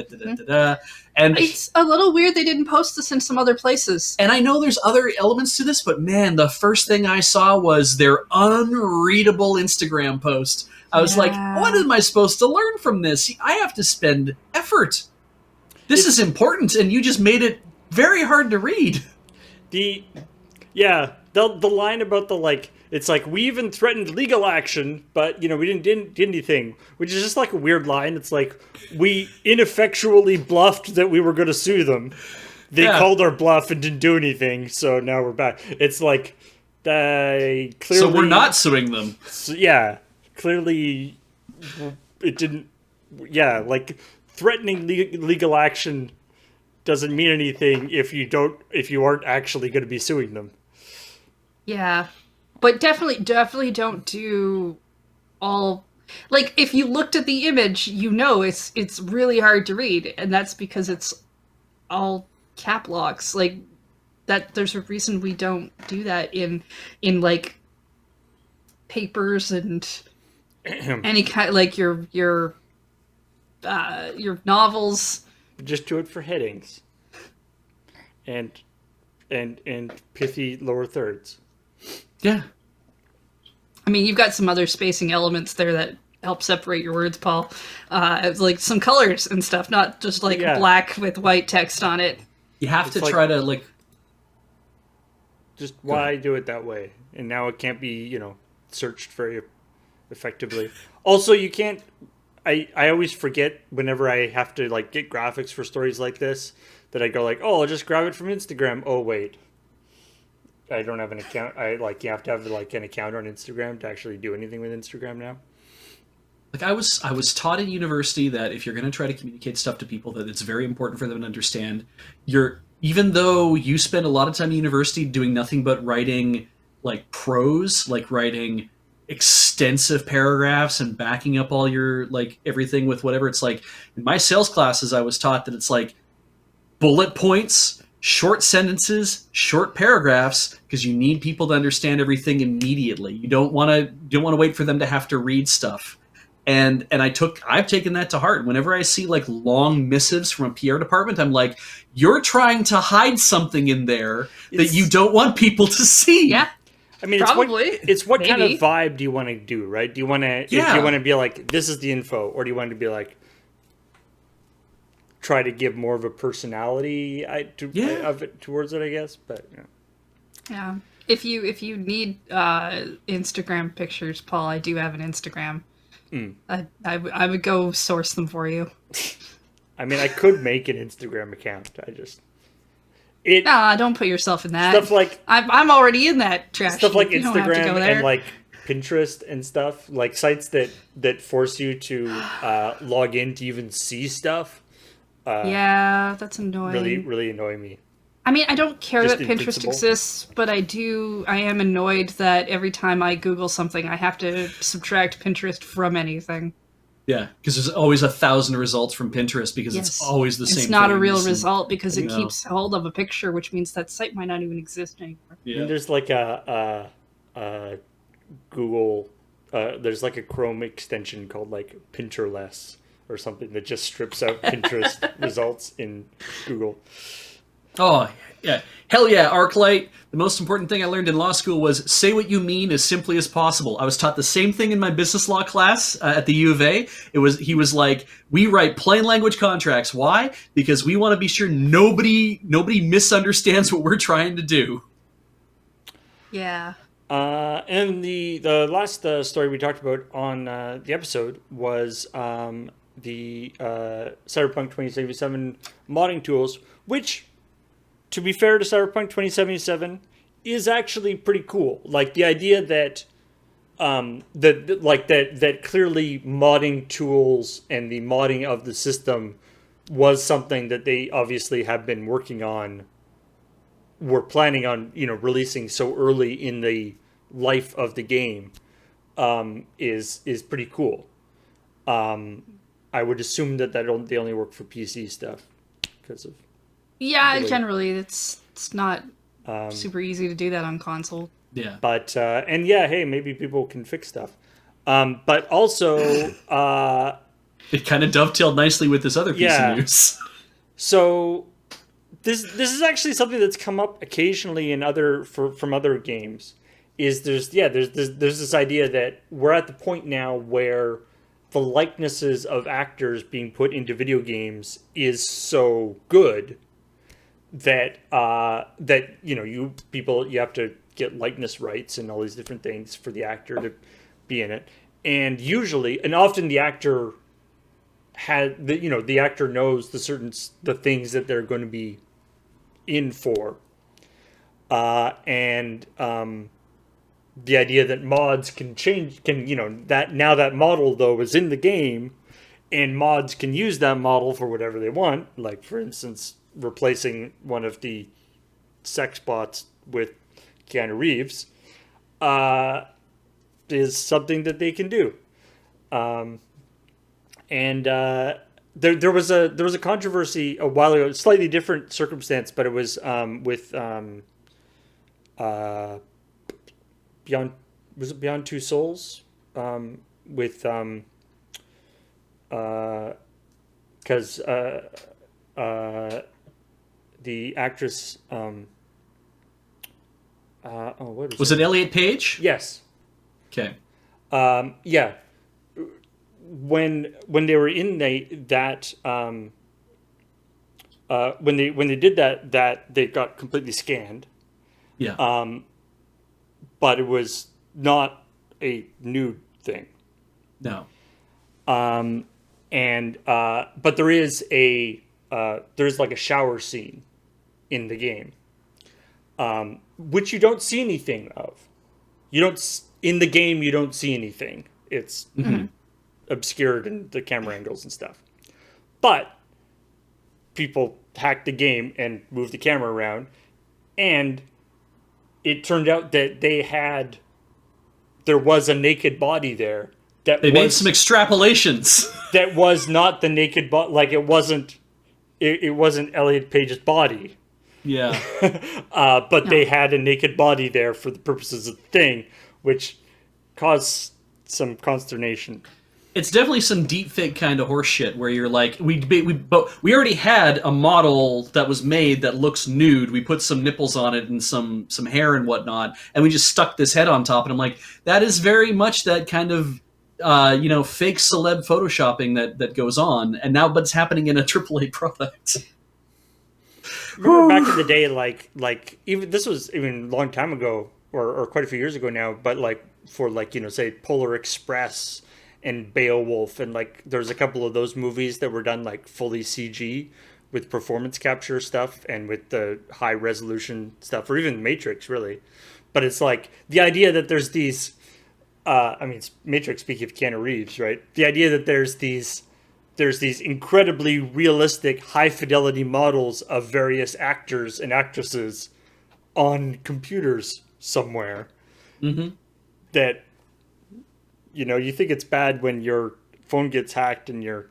And it's a little weird they didn't post this in some other places. And I know there's other elements to this, but man, the first thing I saw was their unreadable Instagram post. I was like, what am I supposed to learn from this? I have to spend effort. This is important, and you just made it very hard to read. the line about the like, it's like we even threatened legal action, but you know we didn't anything, which is just like a weird line. It's like we ineffectually bluffed that we were going to sue them. They called our bluff and didn't do anything, so now we're back. It's like they clearly. So we're not suing them. So, yeah, clearly it didn't. Yeah, like threatening legal action doesn't mean anything if you aren't actually going to be suing them. Yeah, but definitely don't do all. Like, if you looked at the image, you know it's really hard to read, and that's because it's all cap locks. Like that, there's a reason we don't do that in like papers and any kind, like your novels. Just do it for headings and pithy lower thirds. Yeah. I mean, you've got some other spacing elements there that help separate your words, Paul. Like some colors and stuff, not just like black with white text on it. You have to try to like. Just why do it that way? And now it can't be, searched very effectively. Also, you can't. I always forget whenever I have to like get graphics for stories like this that I go like, oh, I'll just grab it from Instagram. Oh wait, I don't have an account. You have to have like an account on Instagram to actually do anything with Instagram now. Like I was taught in university that if you're going to try to communicate stuff to people, that it's very important for them to understand. Even though you spend a lot of time in university doing nothing but writing like prose, like writing extensive paragraphs and backing up all your like everything with whatever. It's like in my sales classes, I was taught that it's like bullet points, short sentences, short paragraphs, because you need people to understand everything immediately. You don't want to wait for them to have to read stuff. And I've taken that to heart. Whenever I see like long missives from a PR department, I'm like, you're trying to hide something in there that you don't want people to see. Yeah. I mean, it's what kind of vibe do you want to do, right? Do you want to do you want to be like, this is the info, or do you want to be like, try to give more of a personality of it towards it, I guess. But yeah, if you need Instagram pictures, Paul, I do have an Instagram. I would go source them for you. I mean, I could make an Instagram account. Nah, don't put yourself in that. Stuff like I'm already in that trash. Stuff like Instagram and like Pinterest and stuff, like sites that force you to log in to even see stuff. Yeah, that's annoying. Really, really annoy me. I mean, I don't care that Pinterest exists, but I am annoyed that every time I Google something, I have to subtract Pinterest from anything. Yeah, because there's always 1,000 results from Pinterest because it's always the same thing. It's not a real result because it keeps hold of a picture, which means that site might not even exist anymore. Yeah. And there's like a Google, there's like a Chrome extension called like Pinterless or something that just strips out Pinterest results in Google. Oh, yeah. Hell yeah, ArcLight. The most important thing I learned in law school was say what you mean as simply as possible. I was taught the same thing in my business law class at the U of A. He was like, we write plain language contracts. Why? Because we want to be sure nobody misunderstands what we're trying to do. Yeah. And the last story we talked about on the episode was the Cyberpunk 2077 modding tools, which, to be fair to Cyberpunk 2077, is actually pretty cool. Like the idea that that clearly modding tools and the modding of the system was something that they obviously have been working on. Were planning on releasing so early in the life of the game is pretty cool. I would assume that they only work for PC stuff because of. Yeah, generally it's not super easy to do that on console. Yeah. But hey, maybe people can fix stuff. But also it kind of dovetailed nicely with this other piece of news. So this is actually something that's come up occasionally in from other games. There's this idea that we're at the point now where the likenesses of actors being put into video games is so good that you have to get likeness rights and all these different things for the actor to be in it. And usually, and often the actor the actor knows the things that they're going to be in for. And the idea that mods can change, that now that model though is in the game, and mods can use that model for whatever they want, like for instance replacing one of the sex bots with Keanu Reeves, is something that they can do. There was a controversy a while ago, slightly different circumstance, but it was with Beyond Two Souls, with because the actress what Was it Elliot Page? Yes. Okay. Yeah. When they were in when they did that they got completely scanned. Yeah. But it was not a nude thing. No. But there's like a shower scene in the game, which you don't see anything of. In the game you don't see anything. It's obscured in the camera angles and stuff. But people hacked the game and moved the camera around, and it turned out that there was a naked body there. They made some extrapolations. That was not the naked body. Like it wasn't Elliot Page's body. Yeah. But they had a naked body there for the purposes of the thing, which caused some consternation. It's definitely some deepfake kind of horseshit where you're like, but we already had a model that was made that looks nude. We put some nipples on it and some hair and whatnot, and we just stuck this head on top. And I'm like, that is very much that kind of fake celeb photoshopping that goes on, and now but it's happening in a AAA product. Remember back in the day, like even this was even a long time ago, or quite a few years ago now, but like for say Polar Express and Beowulf, and like there's a couple of those movies that were done like fully CG with performance capture stuff and with the high resolution stuff, or even Matrix really. But it's like the idea that there's these it's Matrix, speaking of Keanu Reeves, right? The idea that there's these incredibly realistic, high fidelity models of various actors and actresses on computers somewhere. Mm-hmm. That you think it's bad when your phone gets hacked and your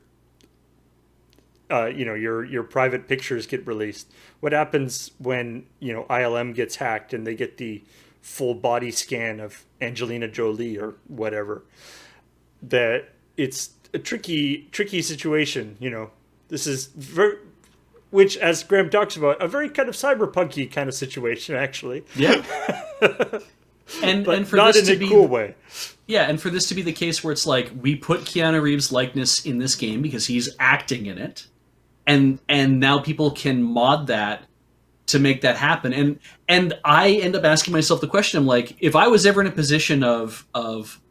private pictures get released. What happens when ILM gets hacked and they get the full body scan of Angelina Jolie or whatever? That it's a tricky situation. This is which, as Graham talks about, a very kind of cyberpunky kind of situation, actually. Yeah. and for not this in to be cool way. Yeah, and for this to be the case where it's like we put Keanu Reeves' likeness in this game because he's acting in it, and now people can mod that to make that happen. And I end up asking myself the question, I'm like, if I was ever in a position of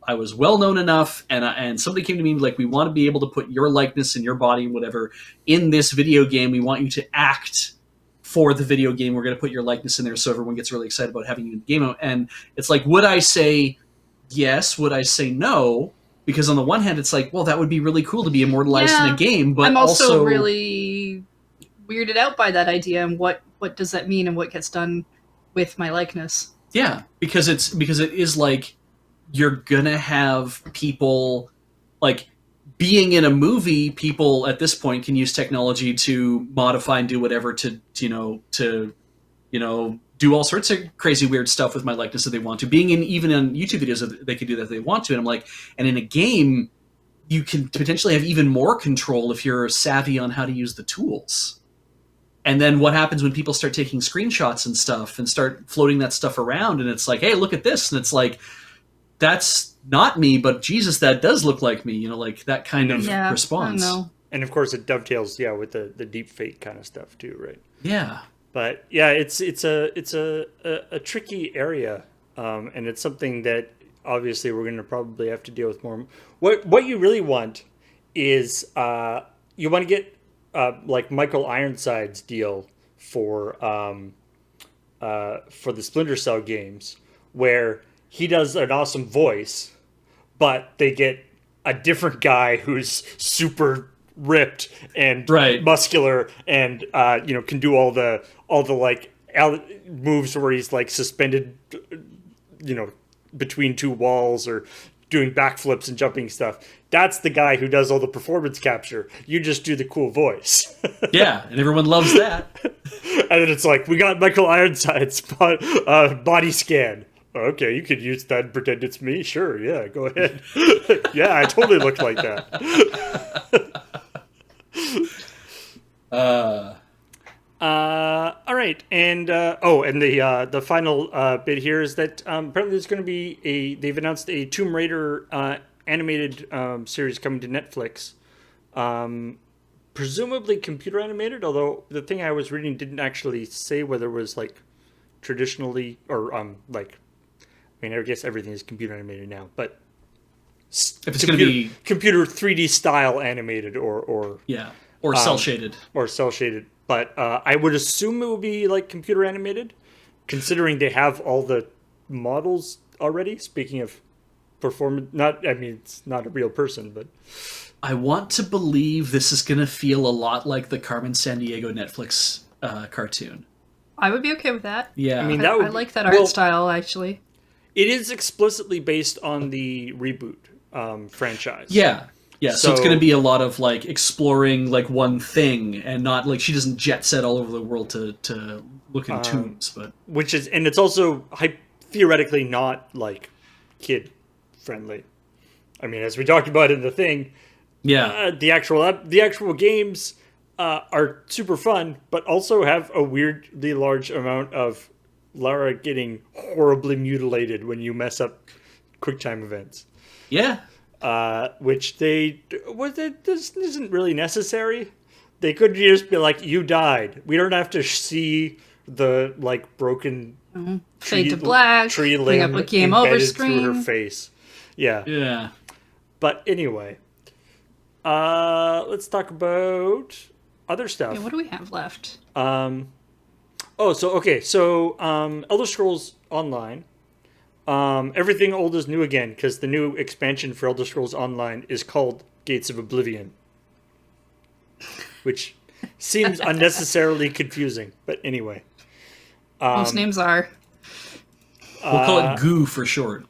I was well known enough and somebody came to me like, we want to be able to put your likeness and your body and whatever in this video game, we want you to act for the video game, we're going to put your likeness in there so everyone gets really excited about having you in the game. And it's like, would I say yes? Would I say no? Because on the one hand, it's like, well, that would be really cool to be immortalized in a game, but I'm also really weirded out by that idea, and what does that mean, and what gets done with my likeness? Yeah, because it is like you're gonna have people like being in a movie. People at this point can use technology to modify and do whatever to do all sorts of crazy weird stuff with my likeness that they want to. Being even on YouTube videos, they could do that if they want to. And I'm like, and in a game, you can potentially have even more control if you're savvy on how to use the tools. And then what happens when people start taking screenshots and stuff and start floating that stuff around, and it's like, hey, look at this, and it's like, that's not me, but Jesus, that does look like me, like that kind of response. I don't know. And of course, it dovetails, with the deep fake kind of stuff too, right? Yeah. But yeah, it's a tricky area, and it's something that obviously we're going to probably have to deal with more. What you really want is you want to get like Michael Ironside's deal for the Splinter Cell games, where he does an awesome voice, but they get a different guy who's super ripped and Right. muscular and can do all the like moves where he's like suspended between two walls or doing backflips and jumping stuff. That's the guy who does all the performance capture. You just do the cool voice. Yeah, and everyone loves that. And then it's like, we got Michael Ironside's body scan. Okay, you could use that and pretend it's me. Sure, yeah, go ahead. Yeah, I totally look like that. All right, and the final bit here is that apparently there's going to be they've announced a Tomb Raider animated series coming to Netflix. Presumably computer animated, although the thing I was reading didn't actually say whether it was like traditionally or I guess everything is computer animated now, but If it's going to be computer 3D style animated or cell shaded. or cell shaded. But I would assume it would be like computer animated, considering they have all the models already. Speaking of performance, it's not a real person, but I want to believe this is going to feel a lot like the Carmen Sandiego Netflix cartoon. I would be okay with that. Yeah. I mean, I like that art style, actually. it is explicitly based on the reboot franchise. Yeah. Yeah, so it's So- going to be a lot of like exploring like one thing and not like she doesn't jet set all over the world to look in tombs, but and it's also theoretically not like kid friendly. I mean, as we talked about in the thing, yeah. the actual games are super fun, but also have a weirdly large amount of Lara getting horribly mutilated when you mess up QuickTime events. Yeah. Which this isn't really necessary. They could just be like, you died. We don't have to see the like broken Fade to black, tree bring limb up a game over embedded through her screen. face. Yeah. Yeah. But anyway, let's talk about other stuff. Yeah, what do we have left? Elder Scrolls Online. Everything old is new again, because the new expansion for Elder Scrolls Online is called Gates of Oblivion, which seems unnecessarily confusing. But anyway, Most names are. We'll call it Goo for short.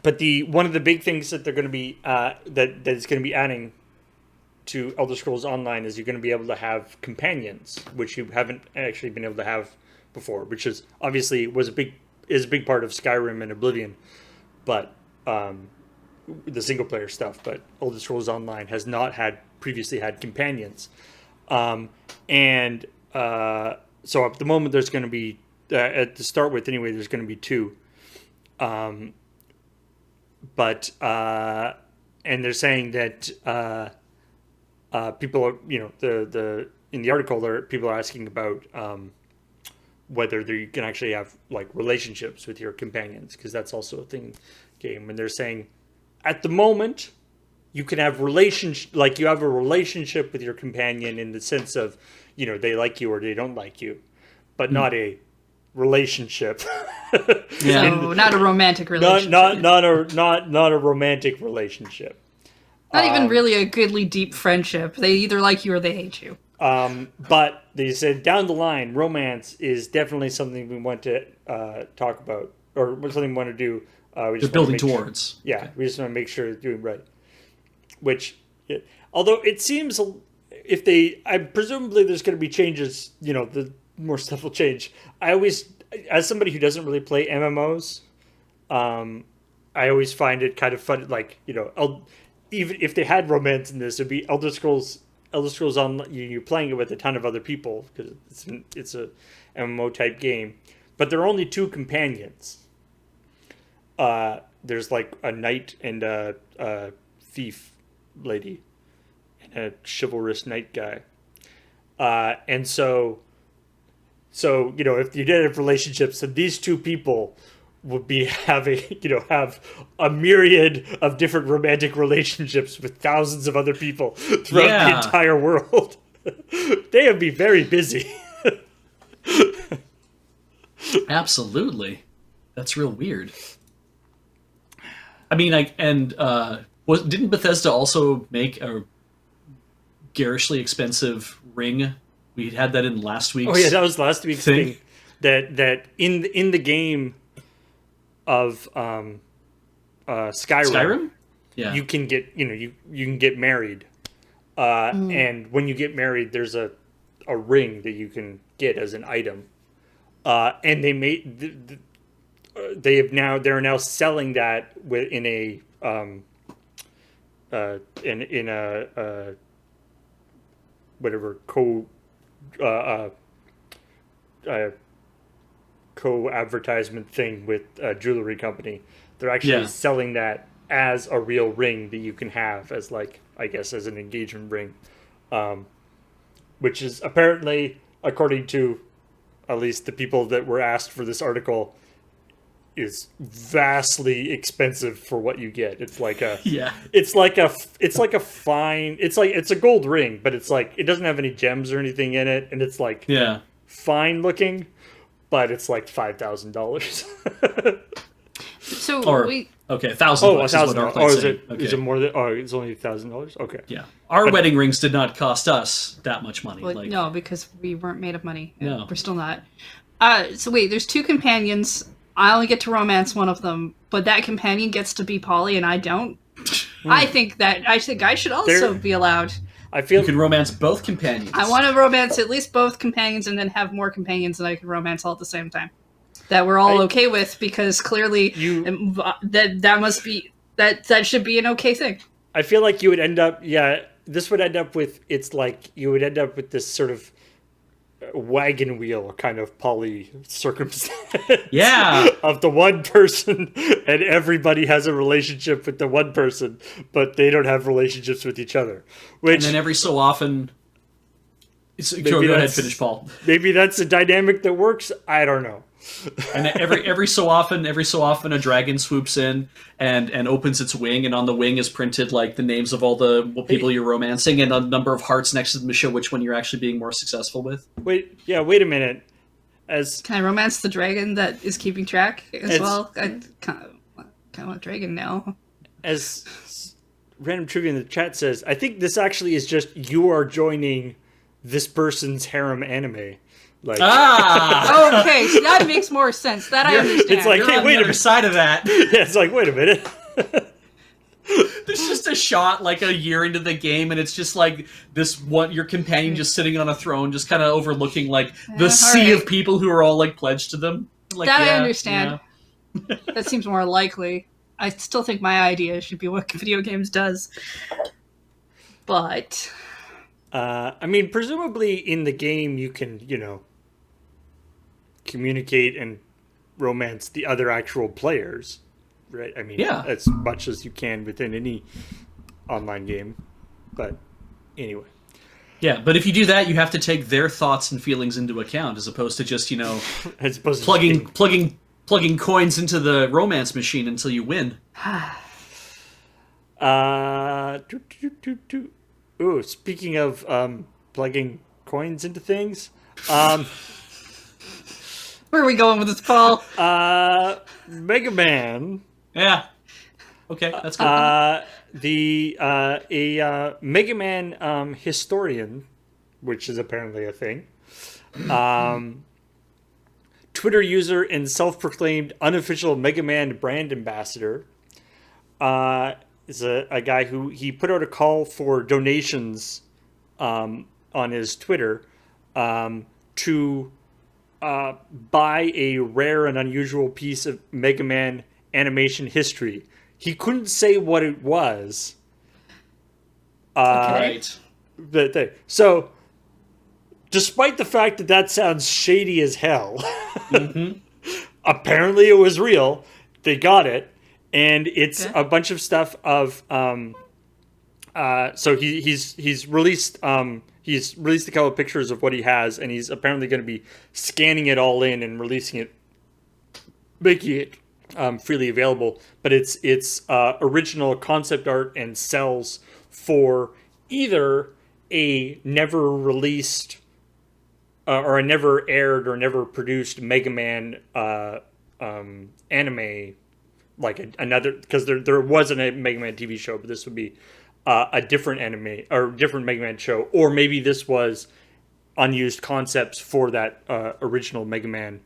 but one of the big things that they're going to be that is going to be adding to Elder Scrolls Online is you're going to be able to have companions, which you haven't actually been able to have before, which is obviously is a big part of Skyrim and Oblivion, but the single player stuff. But Elder Scrolls Online has not previously had companions, so at the moment there's going to be to start with anyway. There's going to be two, and they're saying that people are the in the article there people are asking about. Whether you can actually have like relationships with your companions, because that's also a thing game. And they're saying at the moment you can have you have a relationship with your companion in the sense of they like you or they don't like you, but not a relationship. Yeah. So, not a romantic relationship. not a romantic relationship. Not even really a goodly, deep friendship. They either like you or they hate you. But they said down the line, romance is definitely something we want to talk about, or something we want to do. We They're just building want to make towards. Sure, we just want to make sure it's doing right. Although it seems presumably there's going to be changes. The more stuff will change. I always, as somebody who doesn't really play MMOs, I always find it kind of fun. Like even if they had romance in this, it'd be Elder Scrolls Online. You're playing it with a ton of other people because it's a MMO type game, but there are only two companions. There's like a knight and a thief lady, and a chivalrous knight guy, and so So, if you did have relationships, then these two people would be having, have a myriad of different romantic relationships with thousands of other people throughout the entire world. They would be very busy. Absolutely. That's real weird. I mean, didn't Bethesda also make a garishly expensive ring? We had that in last week's. Oh yeah, that was last week's thing. That in the game of Skyrim, yeah, you can get you can get married, and when you get married, there's a ring that you can get as an item, and they're now selling that in a whatever co-advertisement thing with a jewelry company. They're actually selling that as a real ring that you can have as, like, I guess, as an engagement ring, which is apparently, according to at least the people that were asked for this article, is vastly expensive for what you get. It's like a it's like a gold ring, but it's like it doesn't have any gems or anything in it, and it's like fine looking, but it's like $5,000. So $1,000 is what our is it? Okay. Is it more than? Oh, it's only $1,000. Okay. Yeah, our wedding rings did not cost us that much money. Well, no, because we weren't made of money. No, we're still not. So wait, there's two companions. I only get to romance one of them, but that companion gets to be poly and I don't. I think I should also be allowed. I feel you can romance both companions. I want to romance at least both companions and then have more companions that I can romance all at the same time. That we're all okay with, because clearly that must be that should be an okay thing. I feel like you would end up this would end up with you would end up with this sort of wagon wheel kind of poly circumstance of the one person, and everybody has a relationship with the one person, but they don't have relationships with each other, and then every so often go ahead, finish, Paul. Maybe that's a dynamic that works. I don't know. And every so often a dragon swoops in and opens its wing, and on the wing is printed like the names of all the people you're romancing and a number of hearts next to them to show which one you're actually being more successful with. Wait a minute. Can I romance the dragon that is keeping track as well? I kind of want a dragon now. As random trivia in the chat says, I think this actually is just you are joining this person's harem anime. Okay, so that makes more sense. That I understand. It's like, hey, wait a minute. Side of that. Yeah, it's like, wait a minute. There's just a shot like a year into the game, and it's just like your companion just sitting on a throne, just kind of overlooking like the sea of people who are all like pledged to them. Like, that I understand. Yeah. That seems more likely. I still think my idea should be what video games does, but. I mean, presumably in the game you can, communicate and romance the other actual players, right? I mean, as much as you can within any online game. But anyway. Yeah, but if you do that, you have to take their thoughts and feelings into account, as opposed to just, as opposed plugging coins into the romance machine until you win. Ooh, speaking of plugging coins into things, where are we going with this, Paul? Mega Man. Yeah. Okay, that's good. A Mega Man historian, which is apparently a thing. Twitter user and self-proclaimed unofficial Mega Man brand ambassador. Is a guy who he put out a call for donations on his Twitter to buy a rare and unusual piece of Mega Man animation history. He couldn't say what it was. Right. So, despite the fact that sounds shady as hell, apparently it was real. They got it. And it's a bunch of stuff of So he's released a couple of pictures of what he has, and he's apparently going to be scanning it all in and releasing it, making it freely available. But it's original concept art and cells for either a never released or a never aired or never produced Mega Man anime, like another, because there wasn't a Mega Man TV show, but this would be a different anime or different Mega Man show, or maybe this was unused concepts for that original Mega Man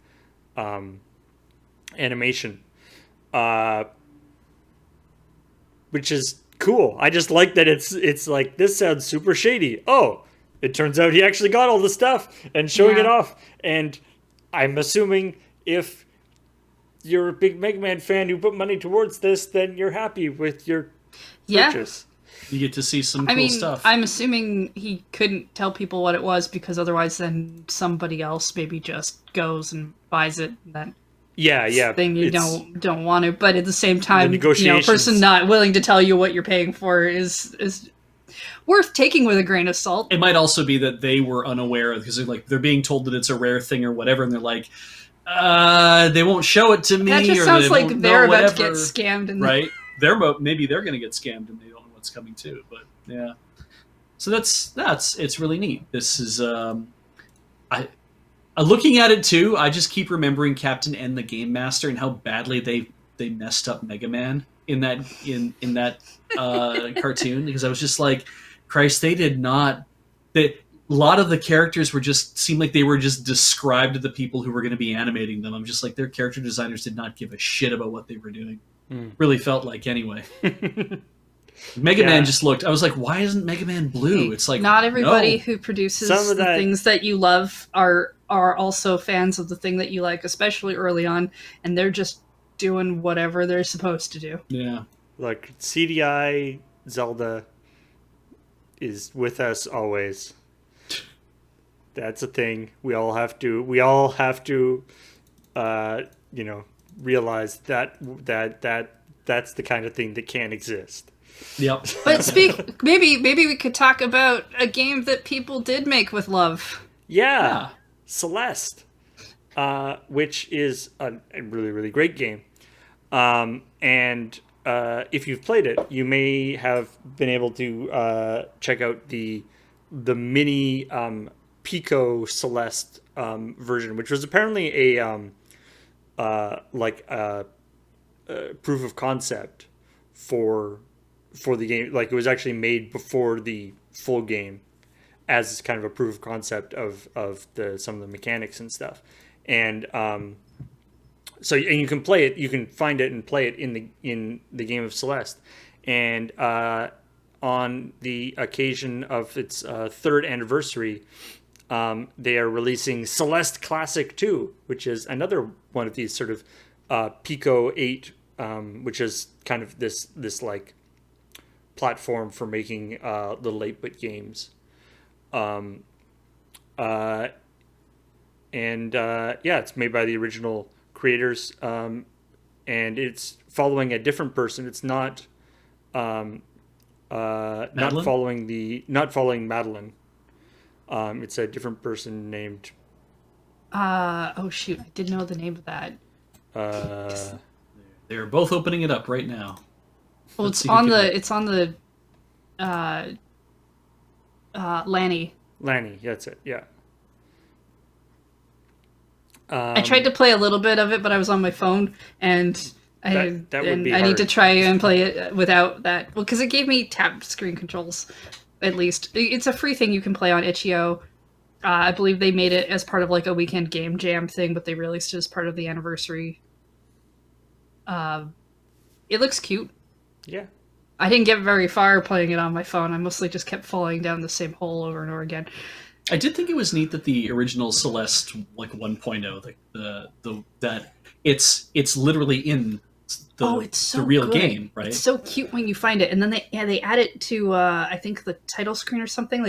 animation, which is cool. I just like that it's like, this sounds super shady. Oh, it turns out he actually got all the stuff and showing it off. And I'm assuming if you're a big Mega Man fan who put money towards this, then you're happy with your purchase. You get to see some cool stuff. I'm assuming he couldn't tell people what it was, because otherwise then somebody else maybe just goes and buys it. That thing you don't want to. But at the same time, a person not willing to tell you what you're paying for is worth taking with a grain of salt. It might also be that they were unaware, because they're being told that it's a rare thing or whatever, and they're like, they won't show it to me. That just sounds like they're about to get scammed. Right? Maybe they're going to get scammed and they don't know what's coming too. But yeah, so that's it's really neat. This is looking at it too. I just keep remembering Captain N, the Game Master, and how badly they messed up Mega Man in that cartoon, because I was just like, Christ, they did not. A lot of the characters seemed like they were just described to the people who were going to be animating them. I'm just like, their character designers did not give a shit about what they were doing. Really felt like, anyway. Mega Man just looked. I was like, why isn't Mega Man blue? It's like, not everybody who produces the things that you love are also fans of the thing that you like, especially early on, and they're just doing whatever they're supposed to do. Yeah, like CDI Zelda is with us always. That's a thing. We all have to realize that that's the kind of thing that can't exist. Yep. But maybe we could talk about a game that people did make with love. Yeah. Celeste, which is a really, really great game. And if you've played it, you may have been able to check out the mini Pico Celeste version, which was apparently a proof of concept for the game. Like, it was actually made before the full game as kind of a proof of concept of some of the mechanics and stuff. And so you can play it, you can find it and play it in the game of Celeste. And on the occasion of its third anniversary, they are releasing Celeste Classic 2, which is another one of these sort of Pico 8, which is kind of this like platform for making little 8-bit games. It's made by the original creators, and it's following a different person. It's not not following Madeline. It's a different person named. Oh shoot! I didn't know the name of that. They're both opening it up right now. Well, it's on the Lanny. Lanny, that's it. Yeah. I tried to play a little bit of it, but I was on my phone, and I need to try and play it without that. Well, because it gave me tapped screen controls. At least it's a free thing you can play on itch.io. I believe they made it as part of like a weekend game jam thing, but they released it as part of the anniversary. It looks cute. Yeah. I didn't get very far playing it on my phone. I mostly just kept falling down the same hole over and over again. I did think it was neat that the original Celeste, like 1.0, that it's literally in the real game, right? It's so cute when you find it, and then they add it to I think the title screen or something,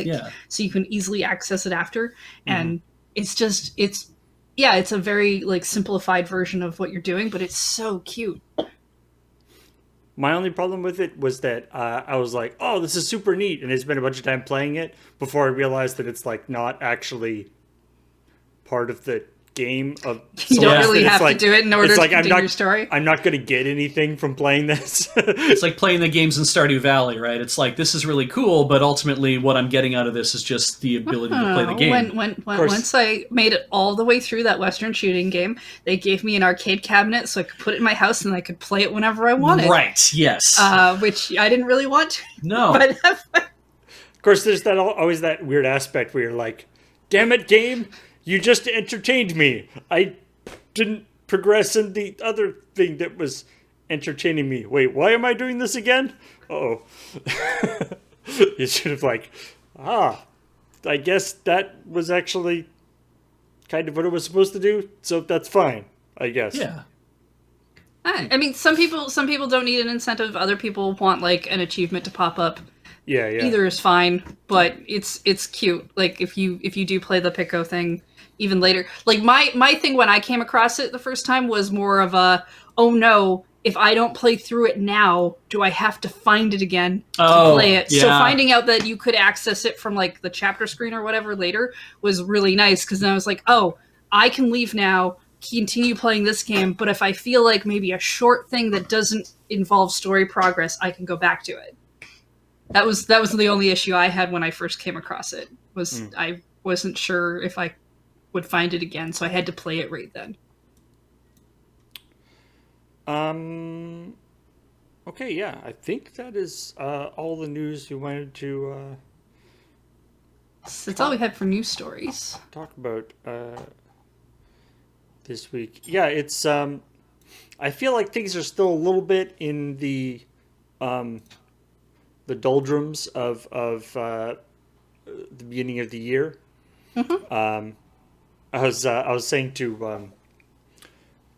so you can easily access it after, and it's a very like simplified version of what you're doing, but it's so cute. My only problem with it was that I was like, "Oh, this is super neat," and I spent a bunch of time playing it before I realized that it's like not actually part of the game. Of You don't Yeah. really it's have like, to do it in order it's to like continue your story. I'm not going to get anything from playing this. It's like playing the games in Stardew Valley, right? It's like, this is really cool, but ultimately what I'm getting out of this is just the ability to play the game. Once I made it all the way through that Western shooting game, they gave me an arcade cabinet so I could put it in my house and I could play it whenever I wanted. Right, yes. Which I didn't really want to. No. But Of course, there's always that weird aspect where you're like, "Damn it, game! You just entertained me. I didn't progress in the other thing that was entertaining me. Wait, why am I doing this again? Oh, you should have I guess that was actually kind of what it was supposed to do. So that's fine, I guess." Yeah. I mean, some people don't need an incentive. Other people want like an achievement to pop up. Yeah. Either is fine, but it's cute. Like if you do play the Pico thing even later. Like my thing when I came across it the first time was more of a, oh no, if I don't play through it now, do I have to find it again to play it? Yeah. So finding out that you could access it from like the chapter screen or whatever later was really nice, because then I was like, oh, I can leave now, continue playing this game, but if I feel like maybe a short thing that doesn't involve story progress, I can go back to it. That was the only issue I had when I first came across it. I wasn't sure if I would find it again, so I had to play it right then. Okay, yeah, I think that is all the news we wanted to That's all we had for news stories. talk about this week. Yeah, it's I feel like things are still a little bit in the doldrums of the beginning of the year. I was saying to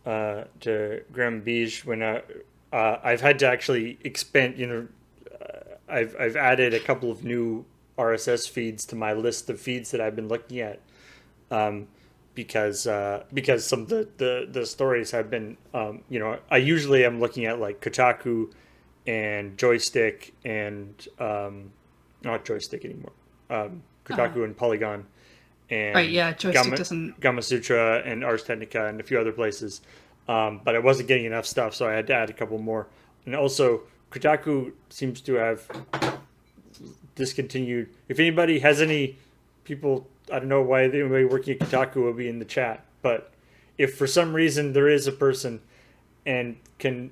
Graham Beige when I've had to actually expand. I've added a couple of new RSS feeds to my list of feeds that I've been looking at, because some of the stories have been, I usually am looking at like Kotaku and Joystick and not Joystick anymore, Kotaku and Polygon. And Right, yeah, Joystick doesn't... Gamma Sutra and Ars Technica and a few other places. But I wasn't getting enough stuff, so I had to add a couple more. And also, Kotaku seems to have discontinued. If anybody has any people, I don't know why anybody working at Kotaku will be in the chat, but if for some reason there is a person and can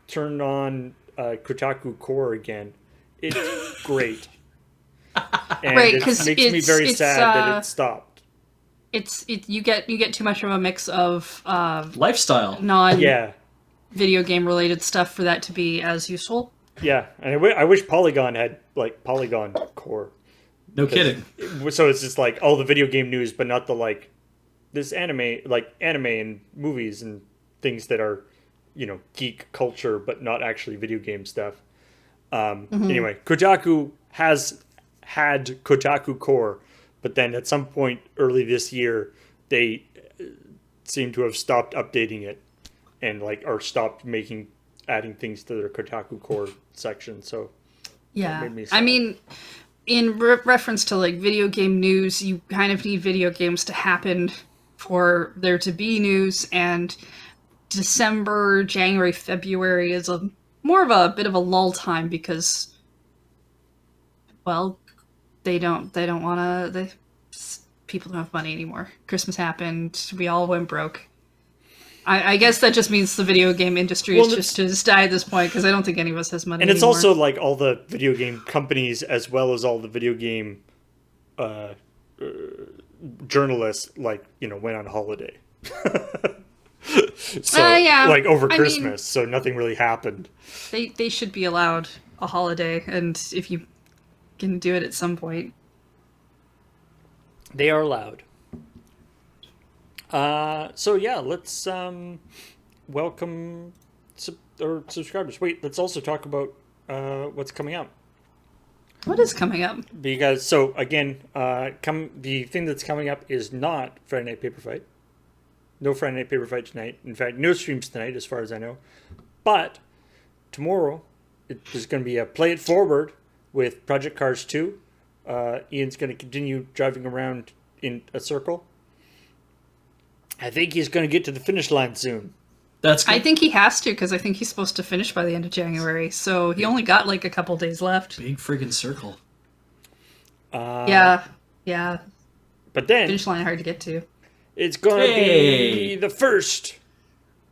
turn on Kotaku Core again, it's great. And right, it makes me very sad that it stopped. You get too much of a mix of Lifestyle. video game related stuff for that to be as useful. Yeah, and I wish Polygon had like Polygon Core. No kidding. So it's just like all the video game news, but not the like this anime and movies and things that are, geek culture, but not actually video game stuff. Anyway, Kotaku has had Kotaku Core, but then at some point early this year, they seem to have stopped updating it and or stopped adding things to their Kotaku Core section. So yeah, that made me sad. I mean, in reference to like video game news, you kind of need video games to happen for there to be news, and December, January, February is more of a bit of a lull time because, well, people don't have money anymore. Christmas happened. We all went broke. I guess that just means the video game industry is just die at this point, because I don't think any of us has money and it's anymore. also like all the video game companies as well as all the video game journalists went on holiday. So yeah. over Christmas, so nothing really happened. They should be allowed a holiday, and if you can do it at some point. They are allowed. So yeah, let's welcome our subscribers. Wait, let's also talk about what's coming up. What is coming up? Because again, the thing that's coming up is not Friday Night Paper Fight. No Friday Night Paper Fight tonight. In fact, no streams tonight, as far as I know. But tomorrow, there's going to be a Play It Forward with Project Cars 2. Ian's going to continue driving around in a circle. I think he's going to get to the finish line soon. That's good. I think he has to, because I think he's supposed to finish by the end of January, so he only got like a couple days left. Big friggin' circle. Yeah. But then Finish line hard to get to. it's going to be the first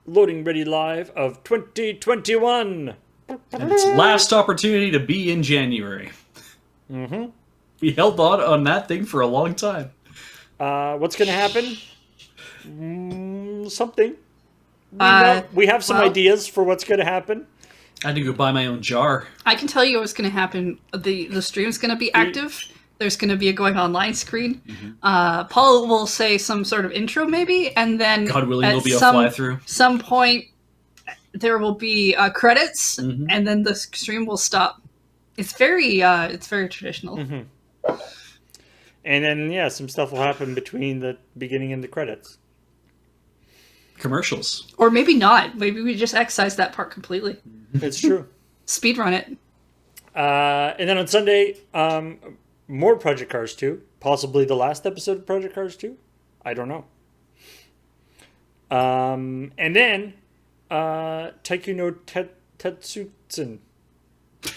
Loading Ready Live of 2021. And its last opportunity to be in January. Mm-hmm. We held on that thing for a long time. What's going to happen? Something. We have some ideas for what's going to happen. I had to go buy my own jar. I can tell you what's going to happen. The stream's going to be active. There's going to be a going online screen. Mm-hmm. Paul will say some sort of intro, maybe, and then God willing, there'll be a some fly-through. Some point, there will be credits, Mm-hmm. and then the stream will stop. It's very traditional. Mm-hmm. And then, some stuff will happen between the beginning and the credits. Commercials. Or maybe not. Maybe we just excise that part completely. It's true. Speedrun it. And then on Sunday, more Project Cars 2. Possibly the last episode of Project Cars 2. I don't know. And then, Taiko no Tatsujin.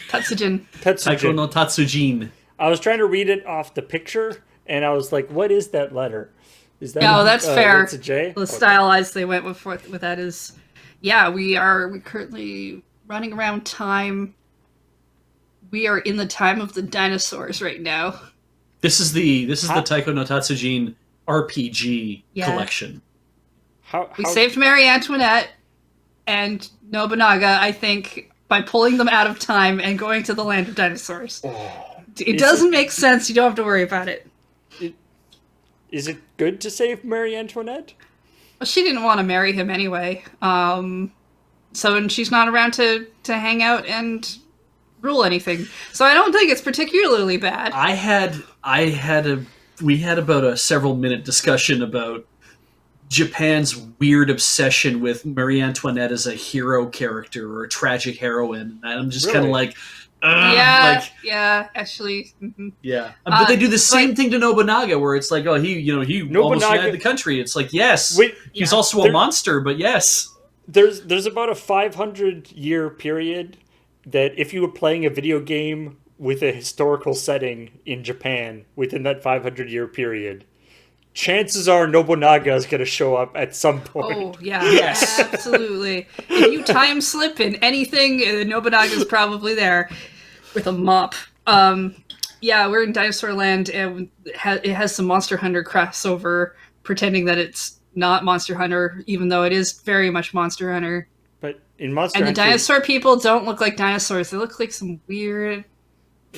Taiko no Tatsujin. I was trying to read it off the picture, and I was like, what is that letter? Is that No, that's fair. That's a J? The stylized they went with that is, we're currently running around time. We are in the time of the dinosaurs right now. This is the Taiko no Tatsujin RPG collection. We saved Marie Antoinette and Nobunaga, I think, by pulling them out of time and going to the land of dinosaurs. It doesn't make sense. You don't have to worry about it. Is it good to save Marie Antoinette? Well, she didn't want to marry him anyway. And she's not around to hang out and rule anything. So I don't think it's particularly bad. We had about a several minute discussion about Japan's weird obsession with Marie Antoinette as a hero character or a tragic heroine. And I'm just kind of like, actually. Mm-hmm. Yeah. But they do the same thing to Nobunaga, where it's like, oh, he almost united the country. It's like, yes, he's also a monster, but yes. There's about a 500-year period that if you were playing a video game with a historical setting in Japan within that 500-year period, chances are Nobunaga is going to show up at some point. Oh, yeah. Yes. Absolutely. If you time slip in anything, Nobunaga's probably there with a mop. We're in Dinosaur Land, and it has some Monster Hunter crossover, pretending that it's not Monster Hunter, even though it is very much Monster Hunter. But in Monster Hunter... And the dinosaur people don't look like dinosaurs. They look like some weird,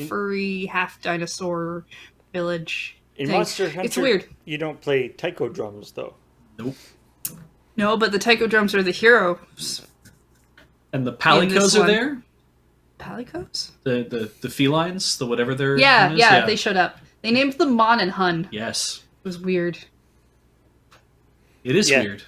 furry, half-dinosaur village. In Monster Hunter, it's weird. You don't play taiko drums, though. Nope. No, but the taiko drums are the heroes. And the palicos are there? Palicos? The felines? The whatever they're... Yeah, they showed up. They named them Mon and Hun. Yes. It was weird. It is weird.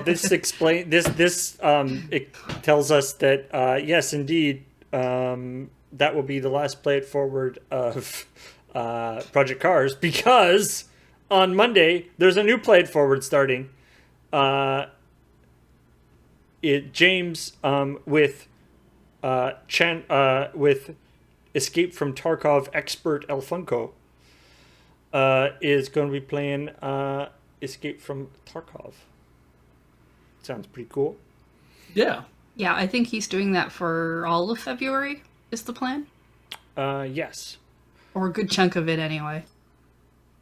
This explain this it tells us that yes, indeed, that will be the last Play It Forward of Project Cars, because on Monday there's a new Play It Forward starting. James with with Escape from Tarkov expert El Funko is going to be playing Escape from Tarkov. Sounds pretty cool. Yeah. Yeah, I think he's doing that for all of February, is the plan. Yes. Or a good chunk of it, anyway.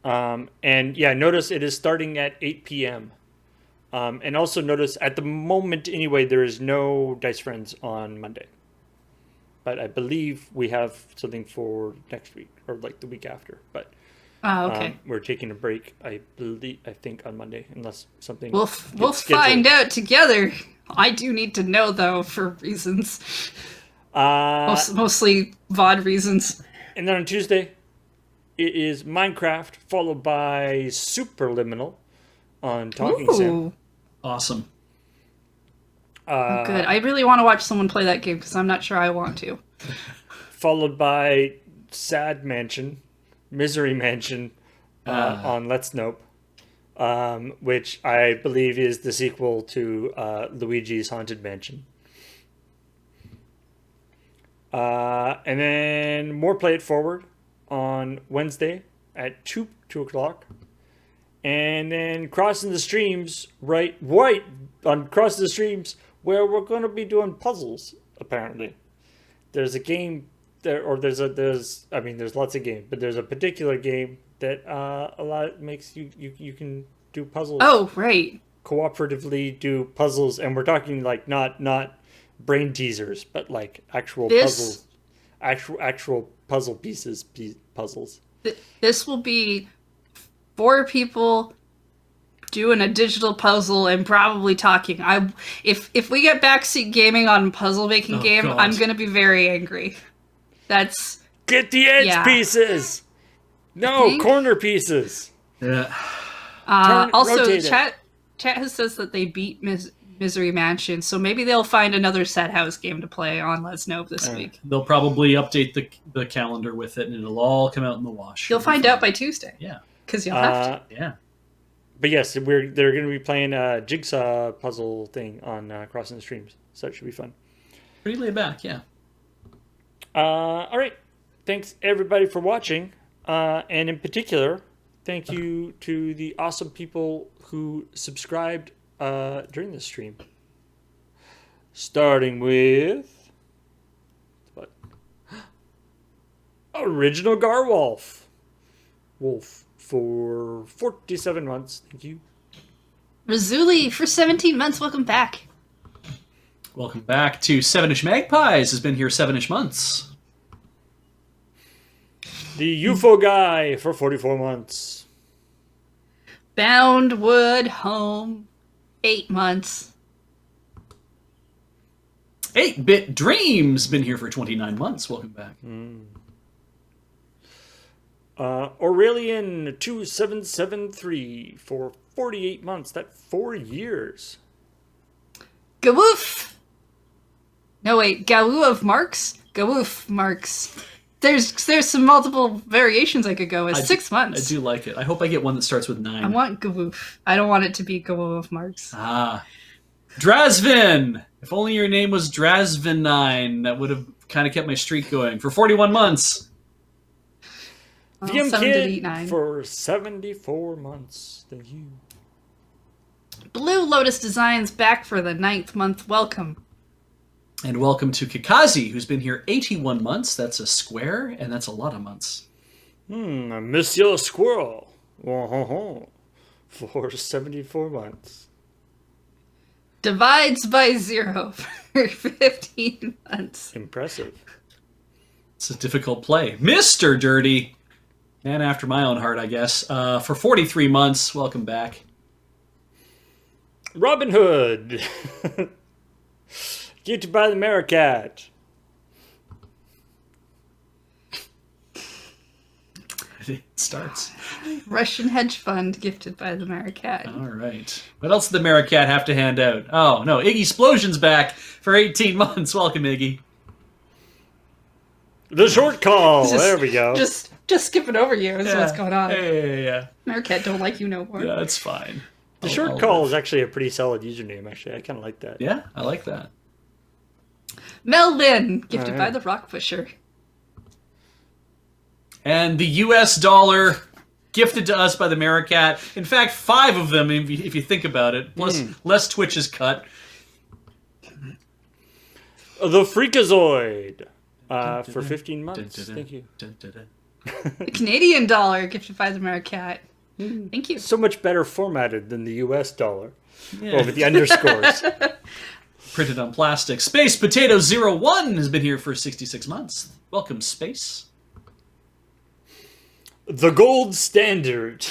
Notice it is starting at 8 p.m. And also notice, at the moment anyway, there is no Dice Friends on Monday. But I believe we have something for next week, or like the week after. But okay. We're taking a break, I think, on Monday, unless something... We'll find out together. I do need to know, though, for reasons. Mostly VOD reasons. And then on Tuesday, it is Minecraft, followed by Superliminal on Talking Sim. Awesome. Good. I really want to watch someone play that game because I'm not sure I want to. Followed by Sad Mansion, Misery Mansion on Let's Nope, which I believe is the sequel to Luigi's Haunted Mansion. And then more Play It Forward on Wednesday at 2 o'clock. And then Crossing the Streams, right on Crossing the Streams, where we're going to be doing puzzles, apparently. There's a game there, or there's lots of games, but there's a particular game that makes you can do puzzles. Oh, right. Cooperatively do puzzles, and we're talking like not brain teasers, but like actual puzzles, actual puzzle puzzles. This will be 4 people doing a digital puzzle and probably talking. If we get backseat gaming on puzzle making game, God. I'm gonna be very angry. That's Get the edge pieces. No corner pieces. Yeah. Also, rotate chat has says that they beat Misery Mansion, so maybe they'll find another Set House game to play on Let's Nope this week. They'll probably update the calendar with it, and it'll all come out in the wash. You'll find out by Tuesday. Yeah. Because you'll have to. Yeah. But yes, they're going to be playing a jigsaw puzzle thing on Crossing the Streams, so it should be fun. Pretty laid back, yeah. All right. Thanks, everybody, for watching. And in particular, thank you to the awesome people who subscribed during this stream. Starting with... what? Original Garwolf. Wolf for 47 months. Thank you. Razuli for 17 months. Welcome back. Welcome back to 7-ish Magpies. Has been here 7-ish months. The UFO Guy for 44 months. Bound Wood Home. 8 months. 8-Bit Dreams. Been here for 29 months. Welcome back. Aurelian 2773 for 48 months. That's 4 years. Gawoof. No, wait. Gawoo of Marks? Gawoof Marks. There's some multiple variations I could go with. 6 months. I do like it. I hope I get one that starts with 9. I want Gawoof. I don't want it to be Gawoo of Marks. Drazvin! If only your name was Drazvin9, that would have kind of kept my streak going. For 41 months. VM 7 Kid to 8, 9. for 74 months. Thank you. Blue Lotus Designs back for the 9th month. Welcome. And welcome to Kikazi, who's been here 81 months. That's a square, and that's a lot of months. Monsieur Squirrel. For 74 months. Divides by 0 for 15 months. Impressive. It's a difficult play. Mr. Dirty. Man after my own heart, I guess. For 43 months. Welcome back. Robin Hood. Gifted by the Maricat. It starts. Russian hedge fund gifted by the Maricat. All right. What else did the Maricat have to hand out? Oh, no. Iggy Splosion's back for 18 months. Welcome, Iggy. The short call. There we go. Just skipping over you is what's going on. Yeah. Maricat don't like you no more. Yeah, that's fine. The short call is actually a pretty solid username, actually. I kind of like that. Yeah, I like that. Mel Lynn, gifted by the Rock Pusher. And the US dollar gifted to us by the Maricat. In fact, 5 of them, if you think about it. Plus, less Twitch is cut. The Freakazoid. For 15 months. Thank you. The Canadian dollar, gifted by the Maricat. Thank you. So much better formatted than the US dollar. Yeah. Well, with the underscores. Printed on plastic. Space Potato 01 has been here for 66 months. Welcome, Space. The Gold Standard.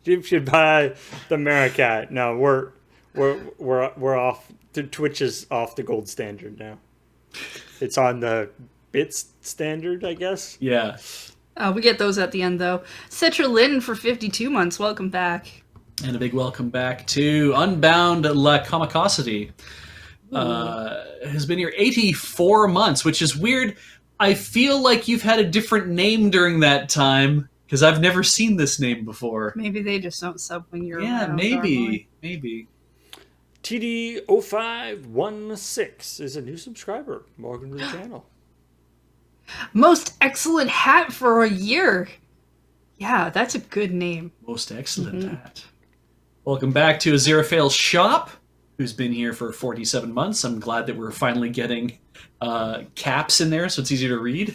Gifted by the Maricat. No, we're off. Twitch is off the Gold Standard now. It's on the bits standard, I guess. Yeah. We get those at the end, though. Cetra Lynn for 52 months. Welcome back. And a big welcome back to Unbound La Comicosity. has been here 84 months, which is weird. I feel like you've had a different name during that time, because I've never seen this name before. Maybe they just don't sub when you're Yeah, around. maybe. Normally. Maybe. TD0516 is a new subscriber. Welcome to the channel. Most excellent hat for a year. Yeah, that's a good name. Most excellent hat. Welcome back to Aziraphale's shop, who's been here for 47 months. I'm glad that we're finally getting caps in there so it's easier to read.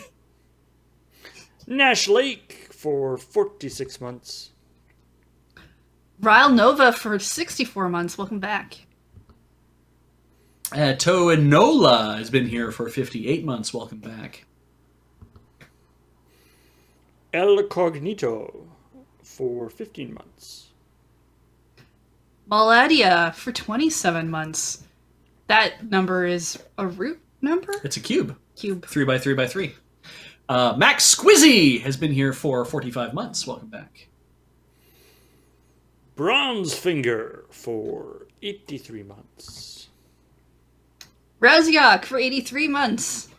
Nash Lake for 46 months. Ryle Nova for 64 months. Welcome back. Toe and Nola has been here for 58 months. Welcome back. El Cognito for 15 months. Maladia for 27 months. That number is a root number? It's a cube. Cube. 3x3x3. Max Squizzy has been here for 45 months. Welcome back. Bronze Finger for 83 months. Raziak for 83 months.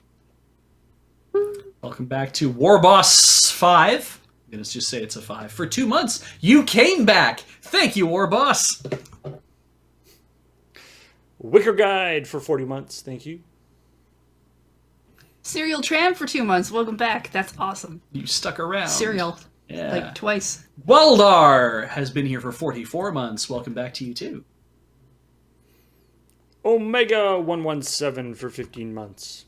Welcome back to Warboss 5. Let's just say it's a 5. For 2 months, you came back. Thank you, Warboss. Wicker Guide for 40 months. Thank you. Serial Tram for 2 months. Welcome back. That's awesome. You stuck around. Serial. Yeah. Like twice. Waldar has been here for 44 months. Welcome back to you, too. Omega 117 for 15 months.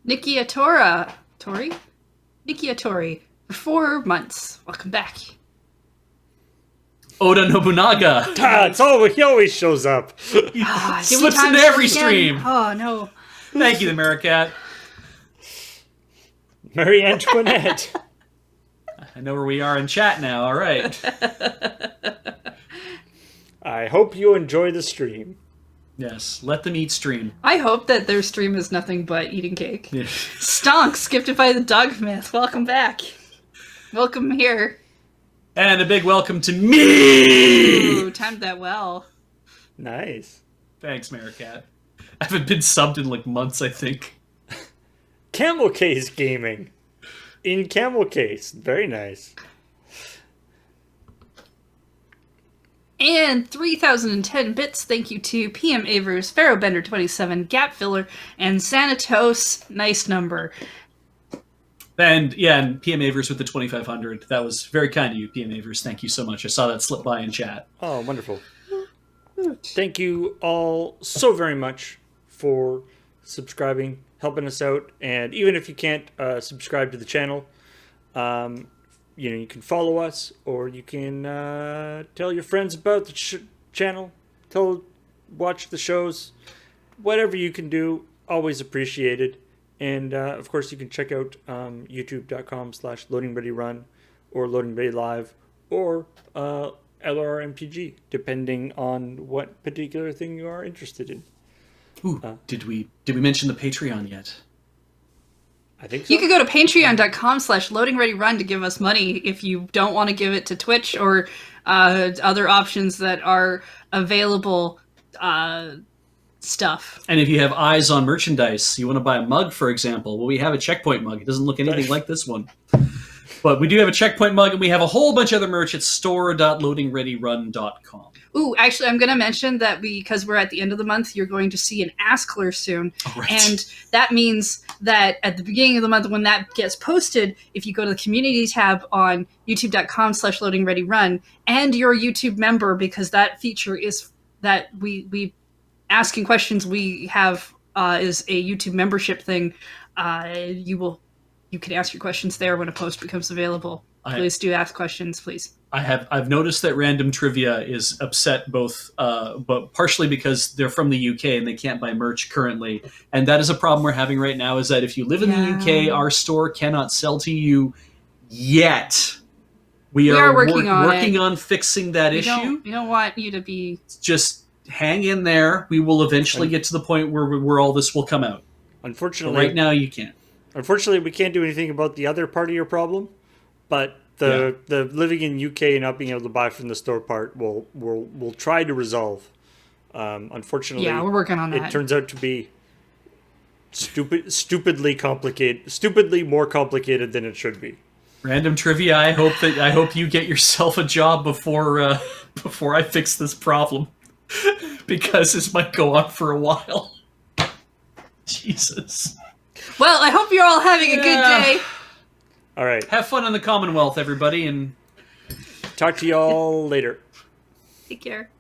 Nikki Atora. Tori? Nikki Atori for 4 months. Welcome back. Oda Nobunaga. He always shows up. Did we Slips time into skip every again? stream. Oh, no. Thank you, the Maricat. Marie Antoinette. I know where we are in chat now. All right. I hope you enjoy the stream. Yes, let them eat stream. I hope that their stream is nothing but eating cake. Yeah. Stonk, skipped it by the dog myth. Welcome back. Welcome here. And a big welcome to me! Ooh, timed that well. Nice. Thanks, Maricat. I haven't been subbed in like months, I think. Camel Case Gaming. In Camel Case. Very nice. And 3010 bits, thank you to PM Avers, Pharaohbender27, Gap Filler, and Sanatos. Nice number. And yeah, and PM Avers with the 2500. That was very kind of you, PM Avers. Thank you so much. I saw that slip by in chat. Oh, wonderful. Thank you all so very much for subscribing, helping us out. And even if you can't subscribe to the channel, you can follow us, or you can tell your friends about the channel, watch the shows, whatever you can do, always appreciated. And of course, you can check out youtube.com/loadingreadyrun or loadingreadylive or LRMPG, depending on what particular thing you are interested in. Ooh, did we mention the Patreon yet? I think so. You could go to patreon.com/loadingreadyrun to give us money if you don't want to give it to Twitch or other options that are available stuff. And if you have eyes on merchandise, you want to buy a mug, for example, well, we have a CheckPoint mug. It doesn't look anything like this one. But we do have a CheckPoint mug, and we have a whole bunch of other merch at store.loadingreadyrun.com. Ooh, actually, I'm going to mention that because we're at the end of the month, you're going to see an Askler soon. Oh, right. And that means that at the beginning of the month, when that gets posted, if you go to the community tab on youtube.com/loadingreadyrun and you're a YouTube member, because that feature is that we asking questions we have is a YouTube membership thing, you can ask your questions there when a post becomes available. Please do ask questions, please. I've noticed that Random Trivia is upset but partially because they're from the UK and they can't buy merch currently, and that is a problem we're having right now. Is that if you live in the UK, our store cannot sell to you yet. We are working on fixing that issue. We don't want you to be just hang in there. We will eventually get to the point where all this will come out. Unfortunately, but right now you can't. Unfortunately, we can't do anything about the other part of your problem, but the living in UK and not being able to buy from the store part will try to resolve Unfortunately, Yeah, we're working on it that. turns out to be stupidly complicated, stupidly more complicated than it should be. Random trivia. I hope you get yourself a job before before I fix this problem, because this might go on for a while. Jesus. Well, I hope you're all having a good day. All right. Have fun in the Commonwealth, everybody, and Talk to y'all later. Take care.